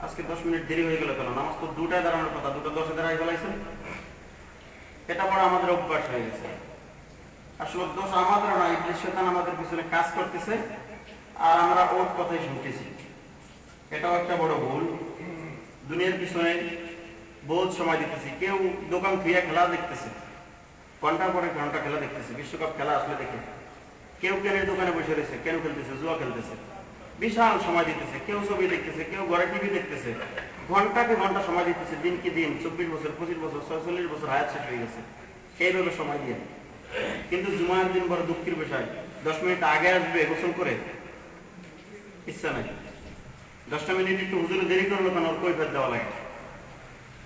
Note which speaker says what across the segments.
Speaker 1: আজকে 10 মিনিট দেরি হয়ে গেল কেন? নামাজ তো 2টায় দাঁড়ানোর কথা, 2:10 দাঁড়াই ফেলাইছেন। এটা বড় আমাদের অভ্যাস হয়ে গেছে। আসলে দোষ আমাদের না, ইবলিস শয়তান আমাদের পিছনে কাজ করতেছে আর আমরা ওর কথাই শুনতেছি। এটাও একটা বড় ভুল। দুনিয়ার পিছনে বহুত সময় দিতেছি। কেউ দোকান খুঁড়িয়া খেলা দেখতেছে, ঘন্টার পরে ঘন্টা খেলা দেখতেছে, বিশ্বকাপ খেলা আসলে দেখে। কেউ কেনের দোকানে বসে রয়েছে, কেন খেলতেছে, জুয়া খেলতেছে, বিশাল সময় দিতেছে। কেউ ছবি দেখতেছে, কেউ ঘরে টিভি দেখতেছে, ঘন্টাকে ঘন্টা সময় দিতেছে। দিনকে দিন 24 বছর, 25 বছর, 46 বছর হায়াত শেষ হয়ে গেছে এইভাবে সময় দিয়ে। কিন্তু জুমার দিন বড় দুঃখের বিষয়, 10 মিনিট আগে আসবে গোসল করে, ইচ্ছা নাই। 10টা মিনিট একটু হুজুরে দেরি করলো কেন, ওর কৈফিয়ত দেওয়া লাগে।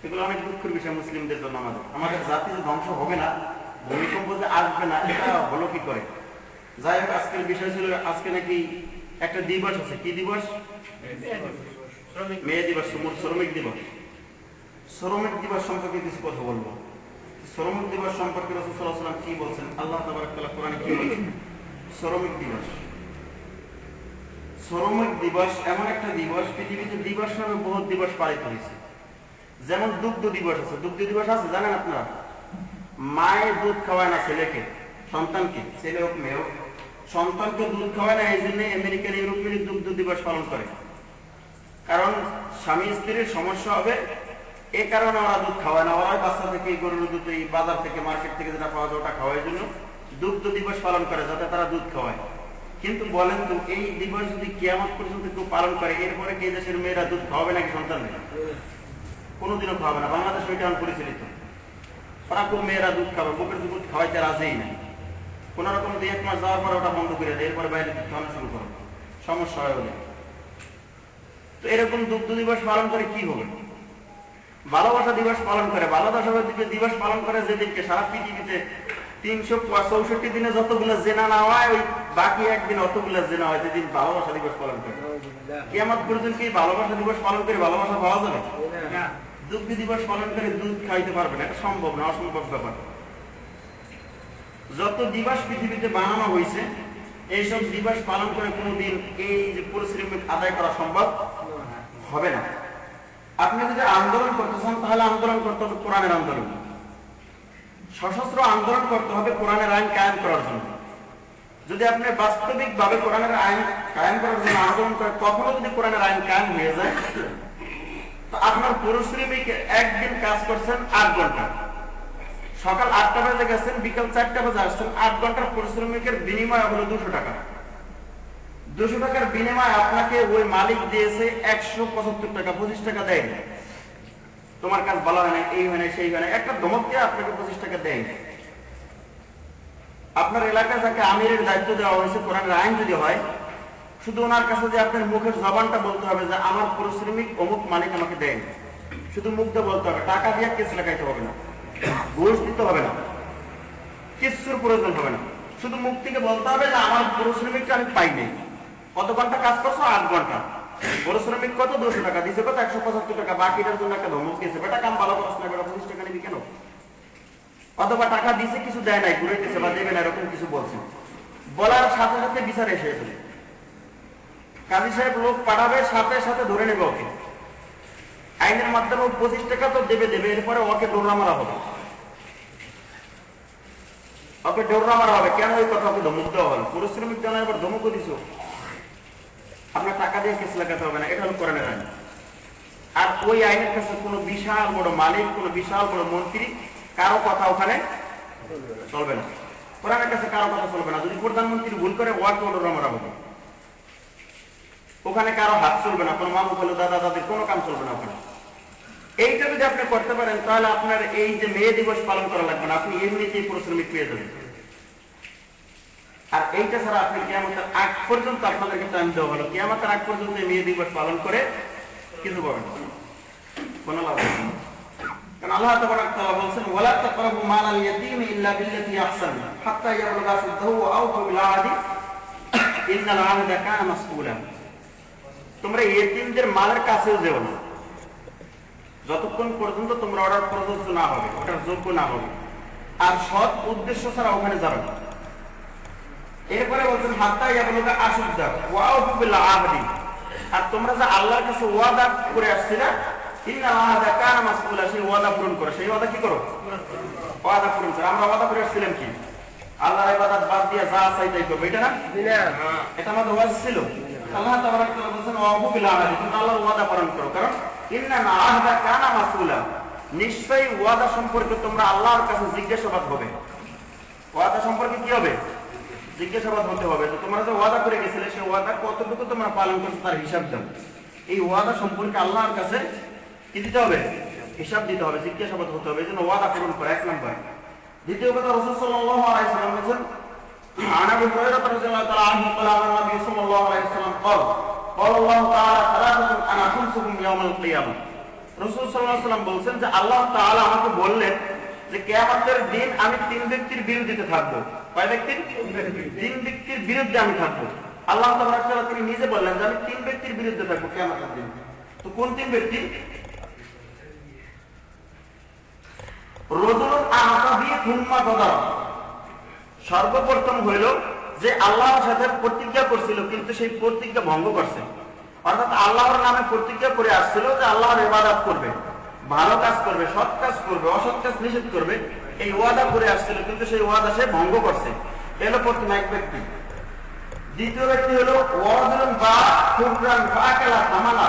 Speaker 1: এগুলো অনেক দুঃখের বিষয় মুসলিমদের জন্য। আমাদের জাতি যে ধ্বংস হবে না, ভূমিকম্প যে আসবে না, এটা হলো কি করে? যাই হোক, আজকের বিষয় ছিল, আজকে নাকি একটা দিবস আছে। কি দিবস? মে দিবস, শ্রমিক দিবস। শ্রমিক দিবস সম্পর্কে কিছু কথা বলবো। শ্রমিক দিবস সম্পর্কে রাসূল সাল্লাল্লাহু আলাইহি ওয়াসাল্লাম কি বলছেন, আল্লাহ তাবারক ওয়া তাআলা কোরআনে কি বলছেন? শ্রমিক দিবস, শ্রমিক দিবস এমন একটা দিবস, পৃথিবীতে দিবস নামে বহুত দিবস পালিত হয়েছে। যেমন দুগ্ধ দিবস আছে। দুগ্ধ দিবস আছে জানেন আপনারা? মায়ের দুধ খাওয়ায় না ছেলেকে, সন্তানকে, ছেলে হোক মেয়ে হোক, সন্তানকে দুধ খাওয়ায় না। এই জন্য আমেরিকান ইউরোপীয় দুগ্ধ দিবস পালন করে। কারণ স্বামী স্ত্রীর সমস্যা হবে, এই কারণে ওরা দুধ খাওয়ায় না। ওরা বাচ্চা থেকে, গরুর দুধ, এই বাজার থেকে, মার্কেট থেকে যেটা পাওয়া যায় ওটা খাওয়ার জন্য দুগ্ধ দিবস পালন করে, যাতে তারা দুধ খাওয়ায়। কিন্তু বলেন তো, এই দিবস যদি কিয়ামত পর্যন্ত কেউ পালন করে, এরপরে কি দেশের মেয়েরা দুধ খাওয়াবে নাকি সন্তানদের? কোনোদিনও খাওয়াবে না। বাংলাদেশ ওইটা পরিচালিত। ওরা খুব মেয়েরা দুধ খাবে, বুকের দুধ খাওয়াইতে রাজেই নাই। কোন রকম 1 মাস যাওয়ার পরে ওটা বন্ধ করে দেয়, এরপরে বাইরে দুধ খাওয়ানো শুরু করে, সমস্যা হয় বলে। তো এরকম দুগ্ধ দিবস পালন করে কি হবে? ভালোবাসা দিবস পালন করে। ভালোবাসা দিবস পালন করে যেদিনকে সারা পৃথিবীতে 364 দিনে যতগুলো জেনা না হয়, ওই বাকি একদিন অতগুলো জেনা হয়, যেদিন ভালোবাসা দিবস পালন করে। কিয়ামত পর্যন্ত কি ভালোবাসা দিবস পালন করে ভালোবাসা পাওয়া যাবে? না। দুগ্ধ দিবস পালন করে দুধ খাইতে পারবে না, এটা সম্ভব না, অসম্ভব ব্যাপার। যত দিবস পৃথিবীতে বানানো হয়েছে, এইসব দিবস পালন করে কোনোদিন এই যে পরিশ্রম আদায় করা সম্ভব হবে না। আপনি যদি আন্দোলন করতে চান, তাহলে আন্দোলন করতে হবে কোরআনের আন্দোলন। সশস্ত্র আন্দোলন করতে হবে কোরআনের আইন কায়েম করার জন্য। যদি আপনি বাস্তবিক ভাবে কোরআনের আইন কায়েম করার জন্য আন্দোলন করেন, কখনো যদি কোরআনের আইন কায়েম হয়ে যায়, তো আপনার পরিশ্রমিক একদিন কাজ করছেন 8 ঘন্টা, সকাল 8টা বাজে গেছেন, বিকাল 4টা বাজে আসছেন, 8 ঘন্টার পরিশ্রমিকের বিনিময় হলো 200 টাকা। 200 টাকার বিনিময়ে আপনাকে ওই মালিক দিয়েছে 175 টাকা, 25 টাকা দেয়। তোমার কাজ ভালো হয় না, এই হয় না, সেই হয় না, একটা ধমক দিয়ে আপনাকে 25 টাকা দেয়। আপনার এলাকায় যাকে আমিরের দায়িত্ব দেওয়া হয়েছে, কোরআনের আইন যদি হয়, শুধু ওনার কাছে যে আপনার মুখের জবানটা বলতে হবে যে আমার পরিশ্রমিক অমুক মালিক আমাকে দেয়, শুধু মুখ দিয়ে বলতে হবে, টাকা দিয়ে কেস লাগাইতে হবে না, ঘুষ দিতে হবে না, কিছুর প্রয়োজন হবে না। শুধু মুখ থেকে বলতে হবে যে আমার পরিশ্রমিকটা আমি পাই নাই। কত ঘন্টা কাজ করছো? 8 ঘন্টা। পরিশ্রমিক কত? 200 টাকা দিয়েছে, কত? 175 টাকা। বাকিটার জন্য একটা ধমক দিয়েছে, বেটা কাম ভালো করছ না, বেটা 25 টাকা নিবি কেন? অথবা টাকা দিয়েছে, কিছু দেয় নাই, ঘুরাইতেছে বা দেবে না, এরকম কিছু বলছে। বলার সাথে সাথে বিচার এসে যাবে, কাজী সাহেব লোক পাঠাবে, সাথে সাথে ধরে নেবে ওকে। আইনের মাধ্যমে 25 টাকা তো দেবে, এরপরে ওকে ডোররা মারা হবে, ওকে ডোররা মারা হবে। কেন? ওই কথা ওকে ধমক দেওয়া হলো। পরিশ্রমিক জানা এবার ধমকও দিছ, আপনার টাকা দিয়ে কেস লাগাতে হবে না, এটা হলো কোরআনের আইন। আর ওই আইনের কাছে কোনো বিশাল বড় মালিক, কোনো বিশাল বড় মন্ত্রী, কারো কথা ওখানে চলবে না। কোরআনের কাছে কারো কথা চলবে না। যদি প্রধানমন্ত্রী ভুল করে, ওয়াকে ডোররা মারা হবে। ওখানে কারো হাত চলবে না, কোনো মামু খালু দাদা দাদির কোনো কাম চলবে না ওখানে। এইটা যদি আপনি করতে পারেন, তাহলে আপনার এই যে মে দিবস পালন করা লাগবে না, আপনি এমনিতেই পরিশ্রমিক পেয়ে যাবেন। আর এইটা ছাড়া আপনি কিয়ামতের আগ পর্যন্ত, আপনাদেরকে টাইম দেওয়া হলো, কিয়ামতের আগ পর্যন্ত মে দিবস পালন করে কিছু পাবেন কোন লাভ হবে না। কারণ আল্লাহ তাবারক ওয়া তাআলা বলেন, ওয়ালা তাকরাবু মালাল ইয়াতীমি ইল্লা বিল্লাতী আহসান হাত্তা ইয়াবলুগা শুদ্দাহু ওয়া আওফু বিল আহদি ইন্নাল আহদা কানা মাসউলা। তোমরা ইয়েতিমদের মালের কাছেও যেও না যতক্ষণ পর্যন্ত তোমরা ওটার প্রযোজ্য না হবে, ওটার যোগ্য না হবে, আর সৎ উদ্দেশ্য ছাড়া ওখানে যাবে না। এরপরে বলছেন হাত্তা ইয়াবলুগা আশুদ্দাহু ওয়া আওফু বিল আহদি, আর তোমরা যে আল্লাহর কাছে ওয়াদা করে আসছিলে ইন্নাল আহদা কানা মাসউলা, সেই ওয়াদা পূরণ করো। সেই ওয়াদা কি করো? ওয়াদা পূরণ করো। আমরা ওয়াদা করে আসছিলাম কি? আল্লাহর ইবাদত বাদ দিয়ে যা চাই তাই করব, এটা না? এটা আমাদের ওয়াদা ছিল। আল্লাহ তাবারক ওয়া তাআলা বলেন ওয়াফু বিল আহদি, তোমরা আল্লাহর ওয়াদা পালন করো। কারণ ইন্নাল আহদা কানা মাসউলা, নিশ্চয়ই ওয়াদা সম্পর্কে তোমরা আল্লাহর কাছে জিজ্ঞাসাবাদ হবে। ওয়াদা সম্পর্কে কি হবে? জিজ্ঞাসাবাদ হতে হবে। তো তোমরা যে ওয়াদা করে গেছিলে সেই ওয়াদা কতটুকু তোমরা পালন করছো তার হিসাব দাও। এই ওয়াদা সম্পর্কে আল্লাহর কাছে কি দিতে হবে? হিসাব দিতে হবে, জিজ্ঞাসাবাদ হতে হবে। এজন্য ওয়াদা পূরণ করা এক নাম্বার। দ্বিতীয় কথা, রাসূল সাল্লাল্লাহু আলাইহি ওয়াসাল্লাম বলেছেন عن ابي هريره رضي الله تعالى عنه قال عن النبي صلى الله عليه وسلم قال قال الله تعالى ثلاثه انا خمسهم يوم القيامه। রাসূল সাল্লাল্লাহু আলাইহি ওয়াসাল্লাম বলেছেন যে আল্লাহ তাআলা আমাকে বললেন যে কিয়ামতের দিন আমি তিন ব্যক্তির বিরুদ্ধে থাকবো। কয় ব্যক্তির? তিন ব্যক্তির বিরুদ্ধে আমি থাকবো। আল্লাহ তাবারক ওয়া তাআলা তিনি নিজে বললেন যে আমি তিন ব্যক্তির বিরুদ্ধে থাকবো কিয়ামতের দিন। তো কোন তিন ব্যক্তি? রাজুলুন আতা বি থুম্মা গাদার, সর্বপ্রথম হইল যে আল্লাহর সাথে প্রতিজ্ঞা করছিল কিন্তু সেই প্রতিজ্ঞা ভঙ্গ করছে। অর্থাৎ আল্লাহর নামে প্রতিজ্ঞা করে আসছিল যে আল্লাহর ইবাদত করবে, ভালো কাজ করবে, সৎ কাজ করবে, অসৎ কাজ নিষেধ করবে, এই ওয়াদা করে আসছিল কিন্তু সেই ওয়াদা সে ভঙ্গ করছে। এলো প্রথম এক ব্যক্তি। দ্বিতীয় ব্যক্তি হলো ওয়াজুন বা খুবরান ফাকালা তামানা,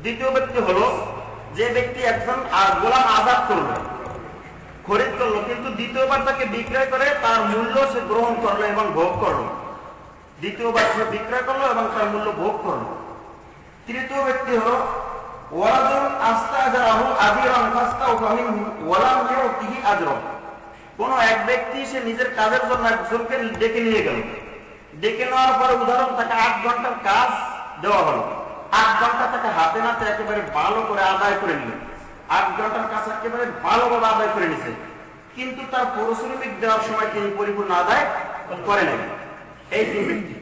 Speaker 1: দ্বিতীয় ব্যক্তি হলো যে ব্যক্তি একজন গোলাম আজাদ করলো, খরিদ করলো, কিন্তু দ্বিতীয়বার তাকে বিক্রয় করে তার মূল্য সে গ্রহণ করলো এবং ভোগ করলো। দ্বিতীয়বার সে বিক্রয় করলো এবং তার মূল্য ভোগ করলো। তৃতীয় ব্যক্তি হলো ওয়ালাদুন আস্তাজারাহু আদিরান ফাস্তাউফামিনহু ওয়ালাম ইউতিহি আজরা, কোন এক ব্যক্তি সে নিজের কাজের জন্য একজনকে ডেকে নিয়ে গেল, ডেকে নেওয়ার পরে উদাহরণ তাকে 8 ঘন্টার কাজ দেওয়া হলো, 8 ঘন্টা তাকে হাতে নাতে একেবারে ভালো করে আদায় করে নিল, 8 ঘন্টার কাজ একেবারে ভালোভাবে আদায় করে নিছে, কিন্তু তার পরিশ্রমিক দেওয়ার সময় তিনি পরিপূর্ণ আদায় করে নেন। এই তিন ব্যক্তি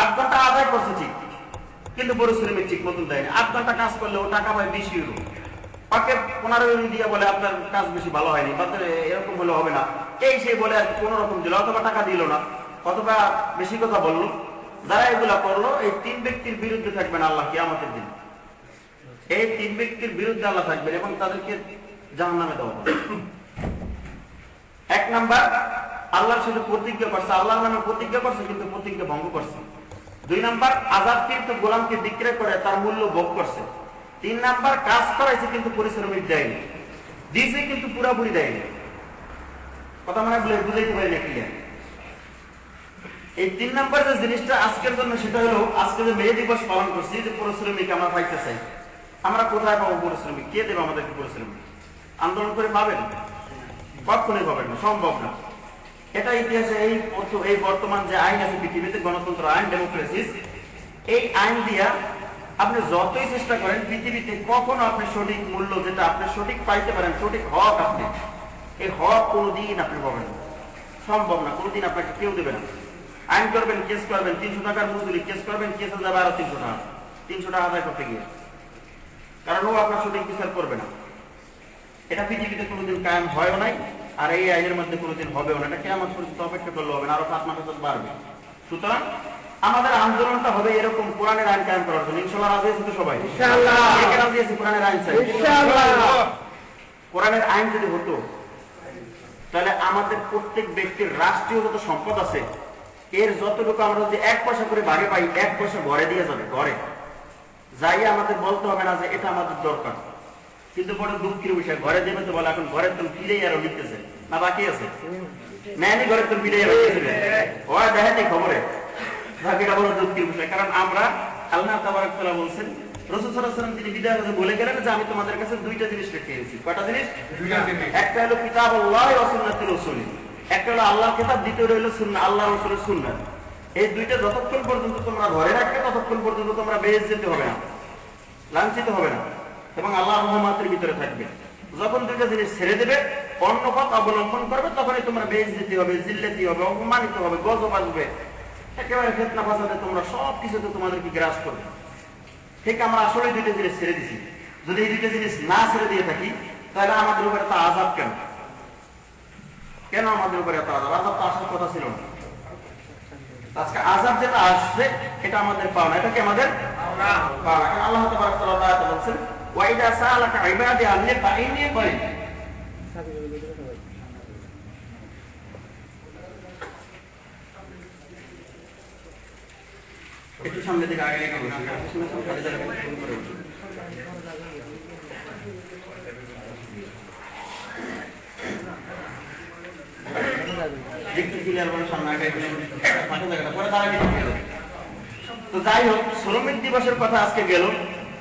Speaker 1: 8 ঘন্টা আদায় করছে ঠিক, কিন্তু পরিশ্রমিক ঠিক মতন দেয়নি। 8 ঘন্টা কাজ করলে ও টাকা পায় 20 ইউরো, ওকে 15 ইউরো দিয়ে বলে আপনার কাজ বেশি ভালো হয়নি, এরকম হলে হবে না, এই সেই বলে আর কোন রকম দিল, অথবা টাকা দিল না, অথবা বেশি কথা বললো। যারা এগুলা করলো এই তিন ব্যক্তির বিরুদ্ধে থাকবেন আল্লাহ কিয়ামতের দিন। এই তিন ব্যক্তির বিরুদ্ধে আল্লাহ থাকবেন এবং তাদেরকে জাহান্নামে দেওয়া হবে। এক নাম্বার, আল্লাহর সাথে প্রতিজ্ঞা করছে, আল্লাহর নামে প্রতিজ্ঞা করছে কিন্তু প্রতিজ্ঞা ভঙ্গ করছে। 2 নাম্বার, আজাদকৃত গোলামকে বিক্রয় করে তার মূল্য ভোগ করছে। 3 নাম্বার, কাজ করাইছে কিন্তু পরিশ্রমিক দেয়নি, দিয়েছে কিন্তু পুরাপুরি দেয়নি। কথা মানে বুঝাইতে পারি না ক্লিয়ার। এই 3 নাম্বার যে জিনিসটা আজকের জন্য, সেটা হলো আজকে যে মে দিবস পালন করছি, যে পরিশ্রমিক আমরা পাইতে চাই, আমরা কোথায় পাবো পরিশ্রমিক? কে দেবে আমাদেরকে পরিশ্রমিক? আন্দোলন করে পাবেন? কখনোই পাবেন না, সম্ভব না। এটা ইতিহাসে এই বর্তমান যে আইন আছে পৃথিবীতে, গণতন্ত্র আইন, ডেমোক্রেসি, এই আইন দিয়া আপনি যতই চেষ্টা করেন পৃথিবীতে কখনো আপনি সঠিক মূল্য, যেটা আপনি সঠিক পাইতে পারেন, সঠিক হক, আপনি এই হক কোনোদিন আপনি পাবেন না, সম্ভব না, কোনোদিন আপনাকে কেউ দেবে না। আইন করবেন, কেস করবেন, 300 টাকার মজুরি, কেস করবেন, কেস যাবে আরো 300 টাকা, 300 টাকা আদায় করতে গিয়ে, কারণ ও আপনার সঠিক বিচার করবে না। এটা পৃথিবীতে কোনোদিন কায়েম হয়ও নাই, আর এই আইনের মধ্যে কোনোদিন হবেও না। এটা কিয়ামত পর্যন্ত অপেক্ষা করলে হবে না, আরো 5 মাস বাড়বে। সুতরাং আমাদের আন্দোলনটা হবে এরকম কোরআনের আইন কায়েম করার জন্য। ইনশাআল্লাহ রাজি আছি তো সবাই? ইনশাআল্লাহ। কে রাজি আছি কোরআনের আইন চাই? ইনশাআল্লাহ। কোরআনের আইন যদি হতো তাহলে আমাদের প্রত্যেক ব্যক্তির রাষ্ট্রীয় যত সম্পদ আছে এর যতটুকু আমরা যদি 1 পয়সা করে ভাগে পাই, 1 পয়সা ঘরে দিয়ে যাবে, ঘরে যাই আমাদের বলতে হবে না যে এটা আমাদের দরকার। কিন্তু বড় দুঃখের বিষয়, ঘরে দেবে তো বলে এখন ঘরের তো ফিরেই আরো লিখতেছে না, বাকি আছে নেয়নি, ঘরের তো ফিরেই আরো লিখতেছে, ও দেখেনি খবরে, বাকিটা বড় দুঃখের বিষয়। কারণ আমরা, আল্লাহ তাবারক তাআলা বলছেন, রাসূল সাল্লাল্লাহু আলাইহি ওয়াসাল্লাম তিনি বিদায় হতে বলে গেলেন যে আমি তোমাদের কাছে 2টা জিনিস রেখে এসেছি। কয়টা জিনিস? 2টা জিনিস। একটা হলো কিতাবুল্লাহ ওয়া সুন্নাতুর রাসূল, একটা হলো আল্লাহর কিতাব, দ্বিতীয়টা হলো সুন্নাহ, আল্লাহর রাসূলের সুন্নাহ। এই 2টা যতক্ষণ পর্যন্ত তোমরা ঘরে রাখবে ততক্ষণ পর্যন্ত তোমরা বেইজ্জত হবে না, লাঞ্ছিত হবে না এবং আল্লাহর রহমতের ভিতরে থাকবে। যখন 2টা জিনিস ছেড়ে দেবে, অন্য পথ অবলম্বন করবে, তখনই তোমরা বেইজ্জতি হবে, জিল্লাতি হবে, অপমানিত হবে, গজব আসবে, একেবারে ফিতনা ফাসাদে তোমরা সব কিছুতে তোমাদেরকে গ্রাস করবে। ঠিক আমরা আসলে 2টা জিনিস ছেড়ে দিছি। যদি এই 2টা জিনিস না ছেড়ে দিয়ে থাকি তাহলে আমাদের উপরে তা আযাব কেন? কেন আমাদের উপরে এত আযাব? আযাব তো আসার কথা ছিল না। আজকে আযাব যেটা আসছে এটা আমাদের পাওনা, এটা কি আমাদের পাওনা? কারণ আল্লাহ তাবারক ওয়া তাআলা বলেছেন ওয়া ইযা সাআলাকা ইবাদি আন্নী ফাইন্নী করিব। একটু সামনে দিকে আগে রেখে বসুন, পিছনে সব খালি জায়গা ফোন করে বসুন। তো যাই হোক, শ্রমিক দিবসের কথা আজকে গেল।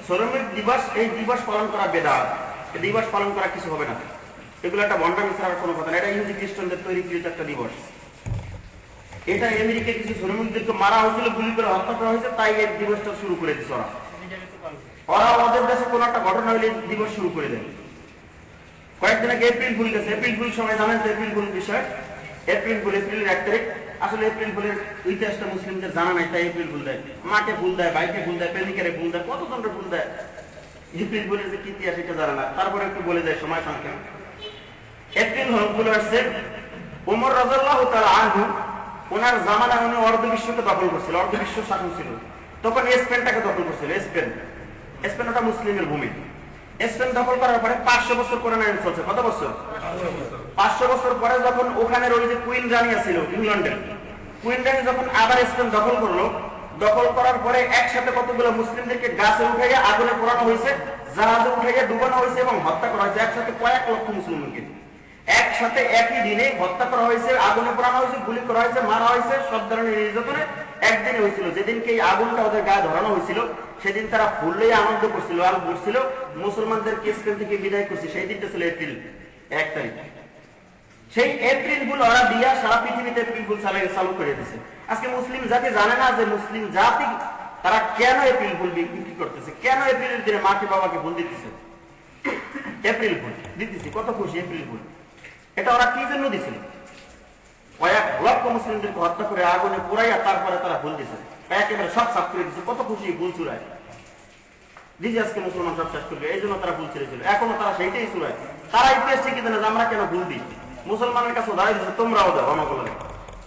Speaker 1: শ্রমিক দিবস, এই দিবস পালন করা বেদাত, এই দিবস পালন করা কিছু হবে না। এগুলো একটা বন্ডামি ছাড়ার কোনো কথা না। এটা ইহুদি খ্রিস্টানদের তৈরিকৃত একটা দিবস। এটা আমেরিকায় কিছু শ্রমিকদেরকে মারা হয়েছিল, গুলি করে হত্যা করা হয়েছে, তাই এই দিবসটা শুরু করে দিচ্ছে ওরা। ওদের দেশে কোনো একটা ঘটনা হলে দিবস শুরু করে দেয়। কয়েকদিন আগে এপ্রিল ফুল গেছে। এপ্রিল ফুল সবাই জানেন তো এপ্রিল ফুল বিষয়। এপ্রিল ফুল, এপ্রিলের 1 তারিখ। আসলে এপ্রিল ফুলের ইতিহাসটা মুসলিমদের জানা নাই, তাই এপ্রিল ফুল দেয়। মাঠে ফুল দেয়, বাইকে ফুল দেয়, প্রেমিকারে ফুল দেয়, কত ধরনের ফুল দেয়। এপ্রিল ফুলের যে কি ইতিহাস এটা জানা না, তারপরে একটু বলে দেয় সময় সংখ্যা। এপ্রিল ফুল আসছে ওমর রাদিয়াল্লাহু তাআলা আনহু, ওনার জামানায় উনি অর্ধ বিশ্বকে দখল করছিল, অর্ধ বিশ্ব শাসন ছিল। তখন স্পেনটাকে দখল করছিল। স্পেন ওটা মুসলিমের ভূমি। স্পেন দখল করার পরে 500 বছর কোরআন আইন চলছে। কত বছর? 500 বছর পরে যখন ওখানের ওই যে কুইন রানী ছিল ইংল্যান্ডের, কুইন রানী যখন আবার স্পেন দখল করলো, দখল করার পরে একসাথে কতগুলো মুসলিমদেরকে গাছে উঠাইয়া আগুনে পোড়ানো হয়েছে, জাহাজে উঠাইয়া ডুবানো হয়েছে এবং হত্যা করা হয়েছে। একসাথে কয়েক লক্ষ মুসলিমকে একসাথে একই দিনে হত্যা করা হয়েছে, আগুনে পোড়ানো হয়েছে, গুলি করা হয়েছে, মারা হয়েছে, সব ধরনের নির্যাতনে একদিনে হয়েছিল। যেদিনকে এই আগুনটা ওদের গায়ে ধরানো হয়েছিল সেদিন তারা ফুললেই আনন্দ করছিল আর বলছিল মুসলমানদেরকে স্পেন থেকে বিদায় করছে। সেই দিনটা ছিল এপ্রিল 1 তারিখ। সেই এপ্রিল ফুল ওরা দিয়া সারা পৃথিবীতে এপ্রিল ফুল চালু করে দিয়েছে। আজকে মুসলিম জাতি জানে না যে মুসলিম জাতি তারা কেন এপ্রিল ফুল বিক্রি করতেছে, কেন এপ্রিলের দিনে মাকে বাবাকে ফুল দিতেছে। এপ্রিল ফুল দিতেছি, কত খুশি এপ্রিল ফুল। এটা ওরা কি জন্য দিছিল? কয়েক লক্ষ মুসলিমদেরকে হত্যা করে আগুনে পোড়াইয়া তারপরে তারা ফুল দিছে, একেবারে সব সাফ করে দিচ্ছে। কত খুশি ফুল চুরায় দিছে। আজকে মুসলমান সব শেষ করবে, এই জন্য তারা ফুল ছেড়েছিল। এখনো তারা সেইটাই চুরায়। তারা ইতিহাস শিখে জানে যে আমরা কেন ফুল দিই। মুসলমানের কাছে দাঁড়িয়ে দিচ্ছে, তোমরাও দাও, অনগলে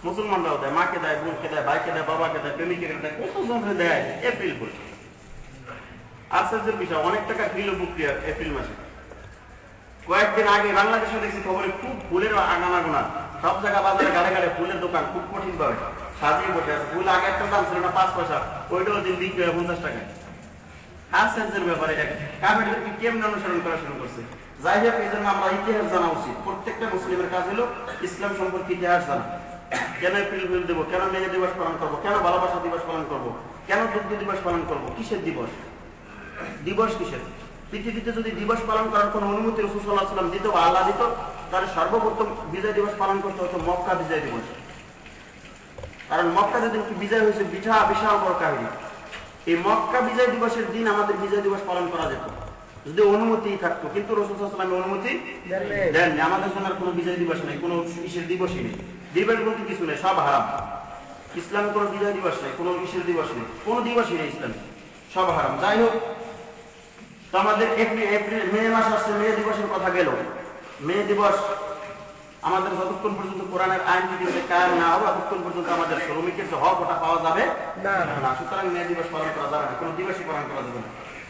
Speaker 1: মুসলমানরাও দেয়, মাকে দেয়, বোনকে দেয়, ভাইকে দেয়, বাবাকে দেয়, প্রেমিকের দেয়, কত জনকে দেয় এপ্রিল ফুল। আশ্চর্যের বিষয়, অনেক টাকা কিলো বিক্রি হয় এপ্রিল মাসে। কয়েকদিন আগে বাংলাদেশে দেখছি খবরে খুব ফুলের আনাগোনা, সব জায়গা বাজারে গাড়ে গাড়ে ফুলের দোকান খুব কঠিন ভাবে সাজিয়ে বসে আছে। ফুল আগে একটা দাম ছিল না 5 পয়সা, ওইটাও দিন বিক্রি হয় 50 টাকায়। আশ্চর্যের ব্যাপার এটাকে কাফেরদেরকে কেমন অনুসরণ করা শুরু করছে। যাই হোক, এই জন্য আমরা ইতিহাস জানা উচিত। প্রত্যেকটা মুসলিমের কাজ হলো ইসলাম সম্পর্কে ইতিহাস জানা। কেন এপ্রিল ফুল দেবো, কেন মেয়ে দিবস পালন করবো, কেন ভালোবাসা দিবস পালন করবো, কেন দুগ্ধ দিবস পালন করবো, কিসের দিবস, দিবস কিসের। পৃথিবীতে যদি দিবস পালন করার কোন অনুমতি রাসূল সাল্লাল্লাহু আলাইহি ওয়াসাল্লাম দিত বা আল্লাহ দিত, তাহলে সর্বপ্রথম বিজয় দিবস পালন করতে হতো মক্কা বিজয় দিবস। কারণ মক্কা যেদিন বিজয় হয়েছে বিশাল বড় কাহিনী। এই মক্কা বিজয় দিবসের দিন আমাদের বিজয় দিবস পালন করা যেত যদি অনুমতি থাকতো, কিন্তু রাসূল সাল্লাল্লাহু আলাইহি ওয়াসাল্লাম অনুমতি দেননি। আমাদের জন্য কোনো বিজয় দিবস নেই, কোনো কিসের দিবসই নেই। দিবস বলতে কিছু নেই, সব হারাম। ইসলামে কোনো বিজয় দিবস নেই, কোনো কিসের দিবস নেই, কোনো দিবসই নেই ইসলামে, সব হারাম। যাই হোক, তো আমাদের মে মাস আসছে, মে দিবসের কথা গেল। মে দিবস আমাদের যতক্ষণ পর্যন্ত কোরআনের আইন যদি কায়েম না হবে, ততক্ষণ পর্যন্ত আমাদের শ্রমিকের যে হক ওটা পাওয়া যাবে না। সুতরাং মে দিবস পালন করা যাবে না, কোনো দিবসই পালন করা যাবে না।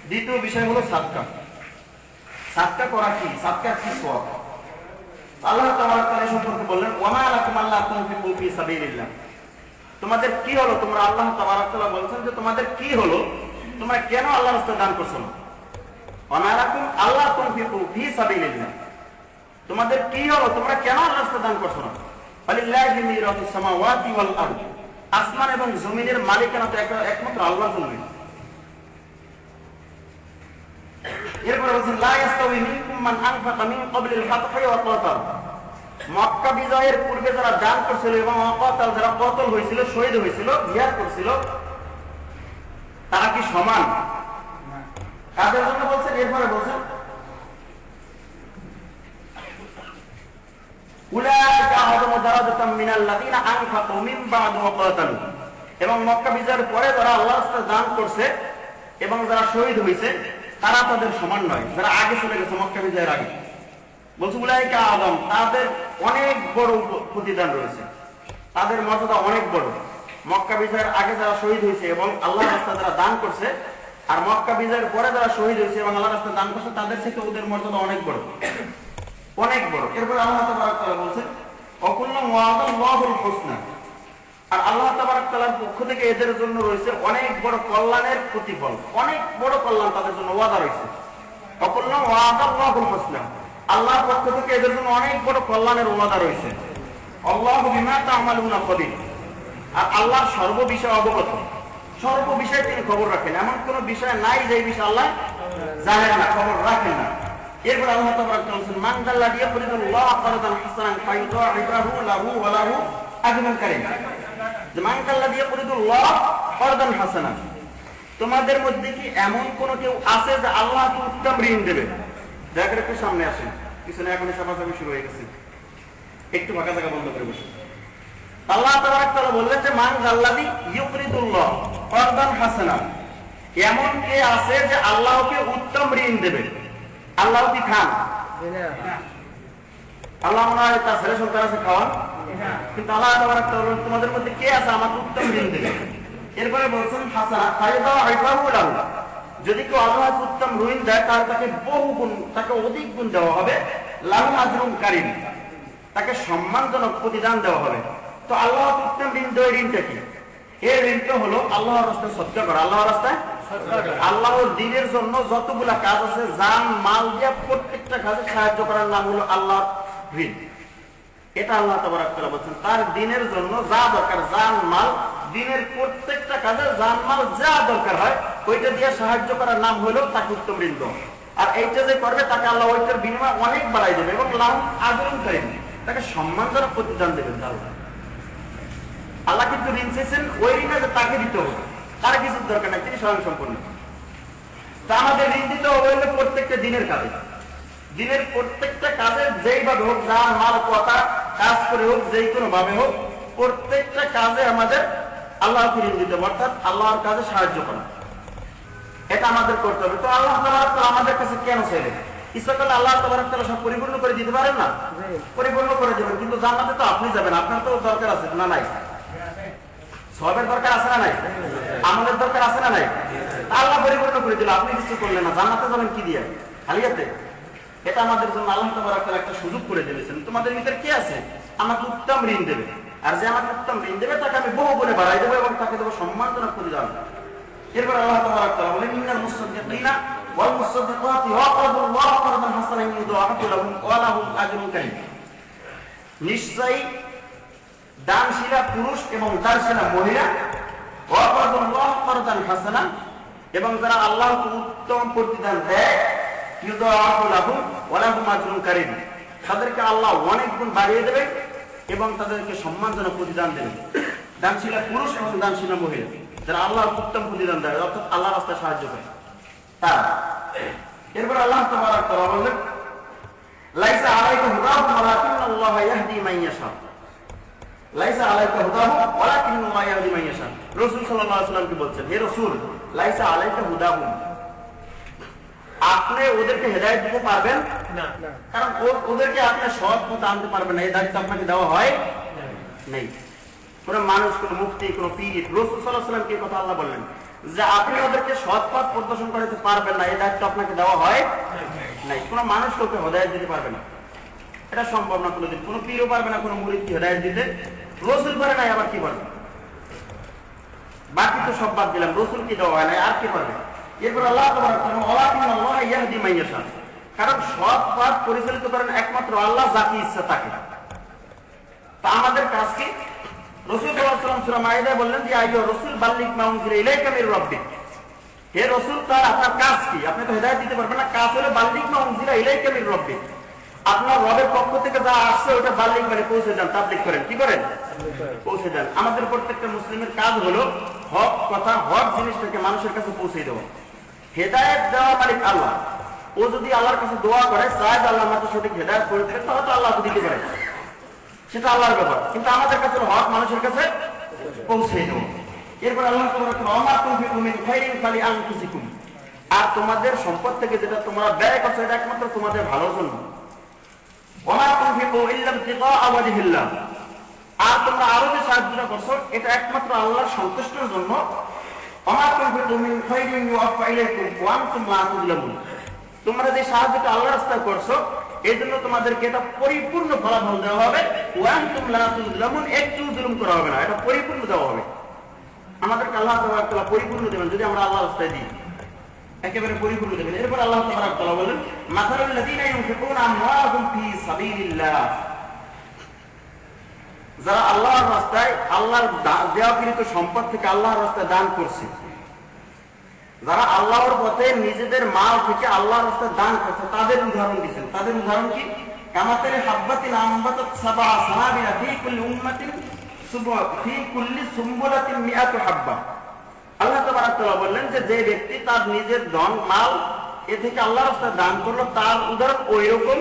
Speaker 1: দ্বিতীয় বিষয় হলো সাদকা। সাদকা করা কি, সাদকার কি সওয়াব? আল্লাহ তাআলা সম্পর্কে বললেন, ওয়া মা লাকুম আল্লা তুনফিকু ফি সাবিলিল্লাহ। তোমাদের কি হলো, তোমরা আল্লাহ তাআলা বলেছেন যে তোমাদের কি হলো, তোমরা কেন আল্লাহর রাস্তায় দান করছো না? আল্লাহ তুনফিকু ফি সাবিলিল্লাহ, তোমাদের কি হলো, তোমরা কেন আল্লাহর রাস্তায় দান করছো না? ফালিল্লাহি মিরাসুস সামাওয়াতি ওয়াল আরদ, আসমান এবং জমিনের মালিকানা তো একমাত্র আল্লাহর জন্য। এরপরে বলেন লা ইস্তাউই মিনকুম মান আনফাকা মিন ক্বাবলিল ফাতহি ওয়া ক্বাতাল, মক্কা বিজয়ের পূর্বে যারা দান করছিল এবং ক্বাতাল যারা কতল হয়েছিল, শহীদ হয়েছিল, জিহাদ করছিল, তারা কি সমান? কাদের জন্য বলছেন? এরপরে বলছেন উলাইকা আযমু দারাজাতাম মিনাল্লাযিনা আনফাকু মিন বা'দ ওয়া ক্বাতালু, এবং মক্কা বিজয়ের পরে যারা আল্লাহর রাস্তায় দান করছে এবং যারা শহীদ হয়েছে তারা তাদের সমান নয়, যারা আগে চলে গেছে মক্কা বিজয়ের আগে। বলছে উলাইকা আযম, তাদের অনেক বড় প্রতিদান রয়েছে, তাদের মর্যাদা অনেক বড়। মক্কা বিজয়ের আগে যারা শহীদ হয়েছে এবং আল্লাহর রাস্তায় যারা দান করছে, আর মক্কা বিজয়ের পরে যারা শহীদ হয়েছে এবং আল্লাহর রাস্তায় দান করছে, তাদের থেকে ওদের মর্যাদা অনেক বড়, অনেক বড়। এরপরে আল্লাহ তাবারক তাআলা বলছেন ওয়াকুল্লুম ওয়াদাল্লাহুল হুসনা, আর আল্লাহ তাবারক তাআলার পক্ষ থেকে এদের জন্য রয়েছে অনেক বড় কল্যাণের প্রতিফল, অনেক বড় কল্যাণ তাদের জন্য ওয়াদা রয়েছে। ওয়াকুল্লুম ওয়াদাল্লাহুল হুসনা, আল্লাহর পক্ষ থেকে এদের জন্য অনেক বড় কল্যাণের ওয়াদা রয়েছে। আল্লাহু বিমা তা'মালুনা কবির, আর আল্লাহ সর্ব বিষয়ে অবগত, সর্ব বিষয়ে তিনি খবর রাখেন। এমন কোন বিষয় নাই যে বিষয় আল্লাহ জানেন না, খবর রাখেন না। এরপর আল্লাহ তাবারক তাআলা বলেন মান যাল্লাযী ইয়াকরিদুল্লাহ কারদান হাসানান ফায়ুদাইফাহু লাহু ওয়া লাহু আজরুন কারীম। যে মান যাল্লাযী ইয়াকরিদুল্লাহ কারদান হাসানান, তোমাদের মধ্যে কি এমন কোন কেউ আছে যে আল্লাহকে উত্তম ঋণ দেবে? দয়া করে একটু সামনে আসেন, পিছনে এখনই চাপাচাপি শুরু হয়ে গেছে, একটু ফাঁকা জায়গা বন্ধ করে বসুন। আল্লাহ তাবারক তাআলা বললেন যে মান যাল্লাযী ইয়াকরিদুল্লাহ কারদান হাসানান, এমন কে আছে যে আল্লাহকে উত্তম ঋণ দেবে? আল্লাহ কি খান? আল্লাহ মনে হয় তার ছেলে সন্তান আছে খাওয়ান, কিন্তু আল্লাহ তাবারক তাআলা বলেন তোমাদের মধ্যে কে আছে আমাকে উত্তম ঋণ দেবে? এরপরে বলছেন হাসানা ফায়ুদাইফাহু লাহু, যদি কেউ আল্লাহকে উত্তম ঋণ দেয় তাহলে তাকে বহু গুণ, তাকে অধিক গুণ দেওয়া হবে। লাহু আজরুন কারীম, তাকে সম্মানজনক প্রতিদান দেওয়া হবে। তো আল্লাহকে উত্তম ঋণ দেওয়ার ঋণটা কি? এই ঋণটা হলো আল্লাহর রাস্তায় সদকা করা। আল্লাহর রাস্তায় আল্লাহর দ্বীনের জন্য যতগুলা কাজ আছে, জান মাল দিয়ে প্রত্যেকটা কাজে সাহায্য করার নাম হলো আল্লাহর ঋণ। এটা আল্লাহ তাবারক তাআলা বলেন তার দ্বীনের জন্য যা দরকার, জান মাল, দ্বীনের প্রত্যেকটা কাজে জান মাল যা দরকার হয় ওইটা দিয়ে সাহায্য করার নাম হলো তাকে উত্তম ঋণ দেওয়া। আর এইটা যে করবে তাকে আল্লাহ ওইটার বিনিময় অনেক বাড়াই দেবে এবং লাহু আজরুন কারীম, তাকে সম্মানজনক প্রতিদান দেবেন। আল্লাহ কিন্তু ঋণ চেয়েছেন ওই ঋণটা যে তাকে দিতে হবে, তার কিছু দরকার নাই, তিনি স্বয়ং সম্পূর্ণ। তা আমাদের ঋণ দিতে হবে প্রত্যেকটা দিনের কাজে, দিনের প্রত্যেকটা কাজে যেইভাবে হোক, জান মাল কথা কাজ করে হোক, যেই কোনো ভাবে হোক, প্রত্যেকটা কাজে আমাদের আল্লাহকে ঋণ দিতে হবে, অর্থাৎ আল্লাহর কাজে সাহায্য করা, এটা আমাদের করতে হবে। তো আল্লাহ তাবারক তাআলা আমাদের কাছে কেন চাইলেন? ইচ্ছা করলে আল্লাহ তাবারক তাআলা সব পরিপূর্ণ করে দিতে পারেন না? পরিপূর্ণ করে দেবেন, কিন্তু জান্নাতে তো আপনি যাবেন, আপনার তো দরকার আছে না? নাই? সবের দরকার আছে না নাই? আমলের দরকার আছে না নাই? আল্লাহ পরিপূর্ণ করে দিল, আপনি কিছু করলেন না, জান্নাতে যাবেন কি দিয়ে? খালিয়াতে। এটা আমাদের জন্য আল্লাহ তাবারক তাআলা একটা সুযোগ করে দিয়েছেন, তোমাদের ভিতরে কে আছে আমাকে উত্তম ঋণ দেবে, আর যে আমাকে উত্তম ঋণ দেবে তাকে আমি বহু গুণে বাড়াই দেবো এবং তাকে দেবো সম্মানজনক প্রতিদান। এরপর আল্লাহ তাবারক তাআলা বলেন ইন্নাল মুসাদ্দিকিনা ওয়াল মুসাদ্দিকাতি ওয়াকাদুল্লাহু কারদান হাসানান ইউদাআফু লাহুম ওয়া লাহুম আজরুন কারীম, নিশ্চয়ই দানশীলা পুরুষ এবং দানশীলা মহিলা, ওয়াকাদুল্লাহু কারদান হাসানান, এবং যারা আল্লাহকে উত্তম প্রতিদান দেয়, ইউদাআফু লাহুম ওয়া লাহুম আজরুন কারীম, তাদেরকে আল্লাহ অনেক গুণ বাড়িয়ে দেবে এবং তাদেরকে সম্মানজনক প্রতিদান দেবে। দানশীলা পুরুষ এবং দানশীলা মহিলা যারা আল্লাহর উত্তম প্রতিদান দেয়, অর্থাৎ আল্লাহর রাস্তায় সাহায্য করে তারা। এরপর আল্লাহ তাবারক তাআলা বলেন লাইসা আলাইকা হুদাহুম ওয়ালাকিন্নাল্লাহা ইয়াহদি মান ইয়াশা, লাইসা আলাইকা হুদাহুম ওয়ালাকিন্নাল্লাহা ইয়াহদি মান ইয়াশা। রাসূল সাল্লাল্লাহু আলাইহি ওয়াসাল্লাম কি বলছেন? হে রাসূল, লাইসা আলাইকা হুদাহুম, আপনি ওদেরকে হেদায়েত দিতে পারবেন না, কারণ ওদেরকে আপনি সৎ পথে আনতে পারবেন না, এই দায়িত্ব আপনাকে দেওয়া হয় নাই। কোন মানুষ, কোন মুফতি, কোন পীর, রাসূল সাল্লাল্লাহু আলাইহি ওয়াসাল্লাম কি কথা আল্লাহ বললেন যে আপনি ওদেরকে সৎ পথ প্রদর্শন করতে পারবেন না, এই দায়িত্ব আপনাকে দেওয়া হয় নাই। কোন মানুষ কাউকে হেদায়েত দিতে পারবে না, এটা সম্ভব না কোনোদিন। কোন পীরও পারবে না কোন মুরিদকে হেদায়েত দিতে, রাসূল পারে নাই, আবার কি পারবে? বাকি তো সব বাদ দিলাম, রাসূল কি দেওয়া হয় নাই, আর কি পারবে? এরপর আল্লাহ তাবারক তাআলা ওয়ালাকিন্নাল্লাহা ইয়াহদি মান ইয়াশা, কারণ সৎ পথ পরিচালিত করেন একমাত্র আল্লাহ, যাকে ইচ্ছা তাকে। তা আমাদের কাজ কি? রাসূল সাল্লাল্লাহু আলাইহি ওয়াসাল্লাম সূরা মাইদায় বললেন যে আইয়ুহা রাসূল বাল্লিগ মা উনজিলা ইলাইকা মির রাব্বিক, হে রাসূল তার আপনার কাজ কি? আপনি তো হেদায়েত দিতে পারবেন না, কাজ হলো বাল্লিগ মা উনজিলা ইলাইকা মির রাব্বিক, আপনার রবের পক্ষ থেকে যা আসছে ওটা বাল্লিগ মানে পৌঁছে দেন, তাবলীগ করেন। কি করেন? পৌঁছে দেন। আমাদের প্রত্যেকটা মুসলিমের কাজ হলো হক কথা, হক জিনিসটাকে মানুষের কাছে পৌঁছে দেওয়া। হেদায়েত দেওয়া মালিক আল্লাহ, ও যদি আল্লাহর কাছে দোয়া করে চায় যে আল্লাহ আমাকে সঠিক হেদায়েত করে দেবে, তাহলে তো আল্লাহ দিতে পারে, সেটা আল্লাহর ব্যাপার, কিন্তু আমাদের কাছে হক মানুষের কাছে পৌঁছে দেব। এরপর আল্লাহ তাআলা ওমা তুনফিকু মিন খাইরিন ফালিআনফুসিকুম, আর তোমাদের সম্পদ থেকে যেটা তোমরা ব্যয় করছো এটা একমাত্র তোমাদের ভালোর জন্য। ওমা তুনফিকু ইল্লা ইবতিগা ওয়াজহিল্লাহ, আর তোমরা আরো যে সাহায্যটা করছো এটা একমাত্র আল্লাহর সন্তুষ্টের জন্য। তোমরা যে সাহায্যটা আল্লাহ রাস্তায় করছো এই জন্য তোমাদেরকে এটা পরিপূর্ণ ফলাফল দেওয়া হবে। একটু জুলুম করা হবে না, এটা পরিপূর্ণ দেওয়া হবে। আমাদেরকে আল্লাহ তাবারক তাআলা পরিপূর্ণ দেবেন যদি আমরা আল্লাহ রাস্তায় দিই, একেবারে পরিপূর্ণ দেবেন। এরপর আল্লাহ তাবারক তাআলা বলেন, মাসালুল লাযীনা ইউনফিকুনা আমওয়ালাহুম ফী সাবিলিল্লাহ, যারা আল্লাহর রাস্তায় আল্লাহর দেওয়াকৃত সম্পদ থেকে আল্লাহর রাস্তায় দান করছে, যারা আল্লাহর পথে নিজেদের মাল থেকে আল্লাহর রাস্তায় দান করছে, তাদের উদাহরণ দিচ্ছেন। তাদের উদাহরণ কি? কামাতালি হাব্বাতিন আমবাতাত সাবআ সানাবিলা ফী কুল্লি উম্মাতিন ফী কুল্লি সুম্বুলাতিন মিআতু হাব্বা। আল্লাহ তাবারক তাআলা বললেন যে যে ব্যক্তি তার নিজের ধন মাল এ থেকে আল্লাহর রাস্তায় দান করলো, তার উদাহরণ ওই রকম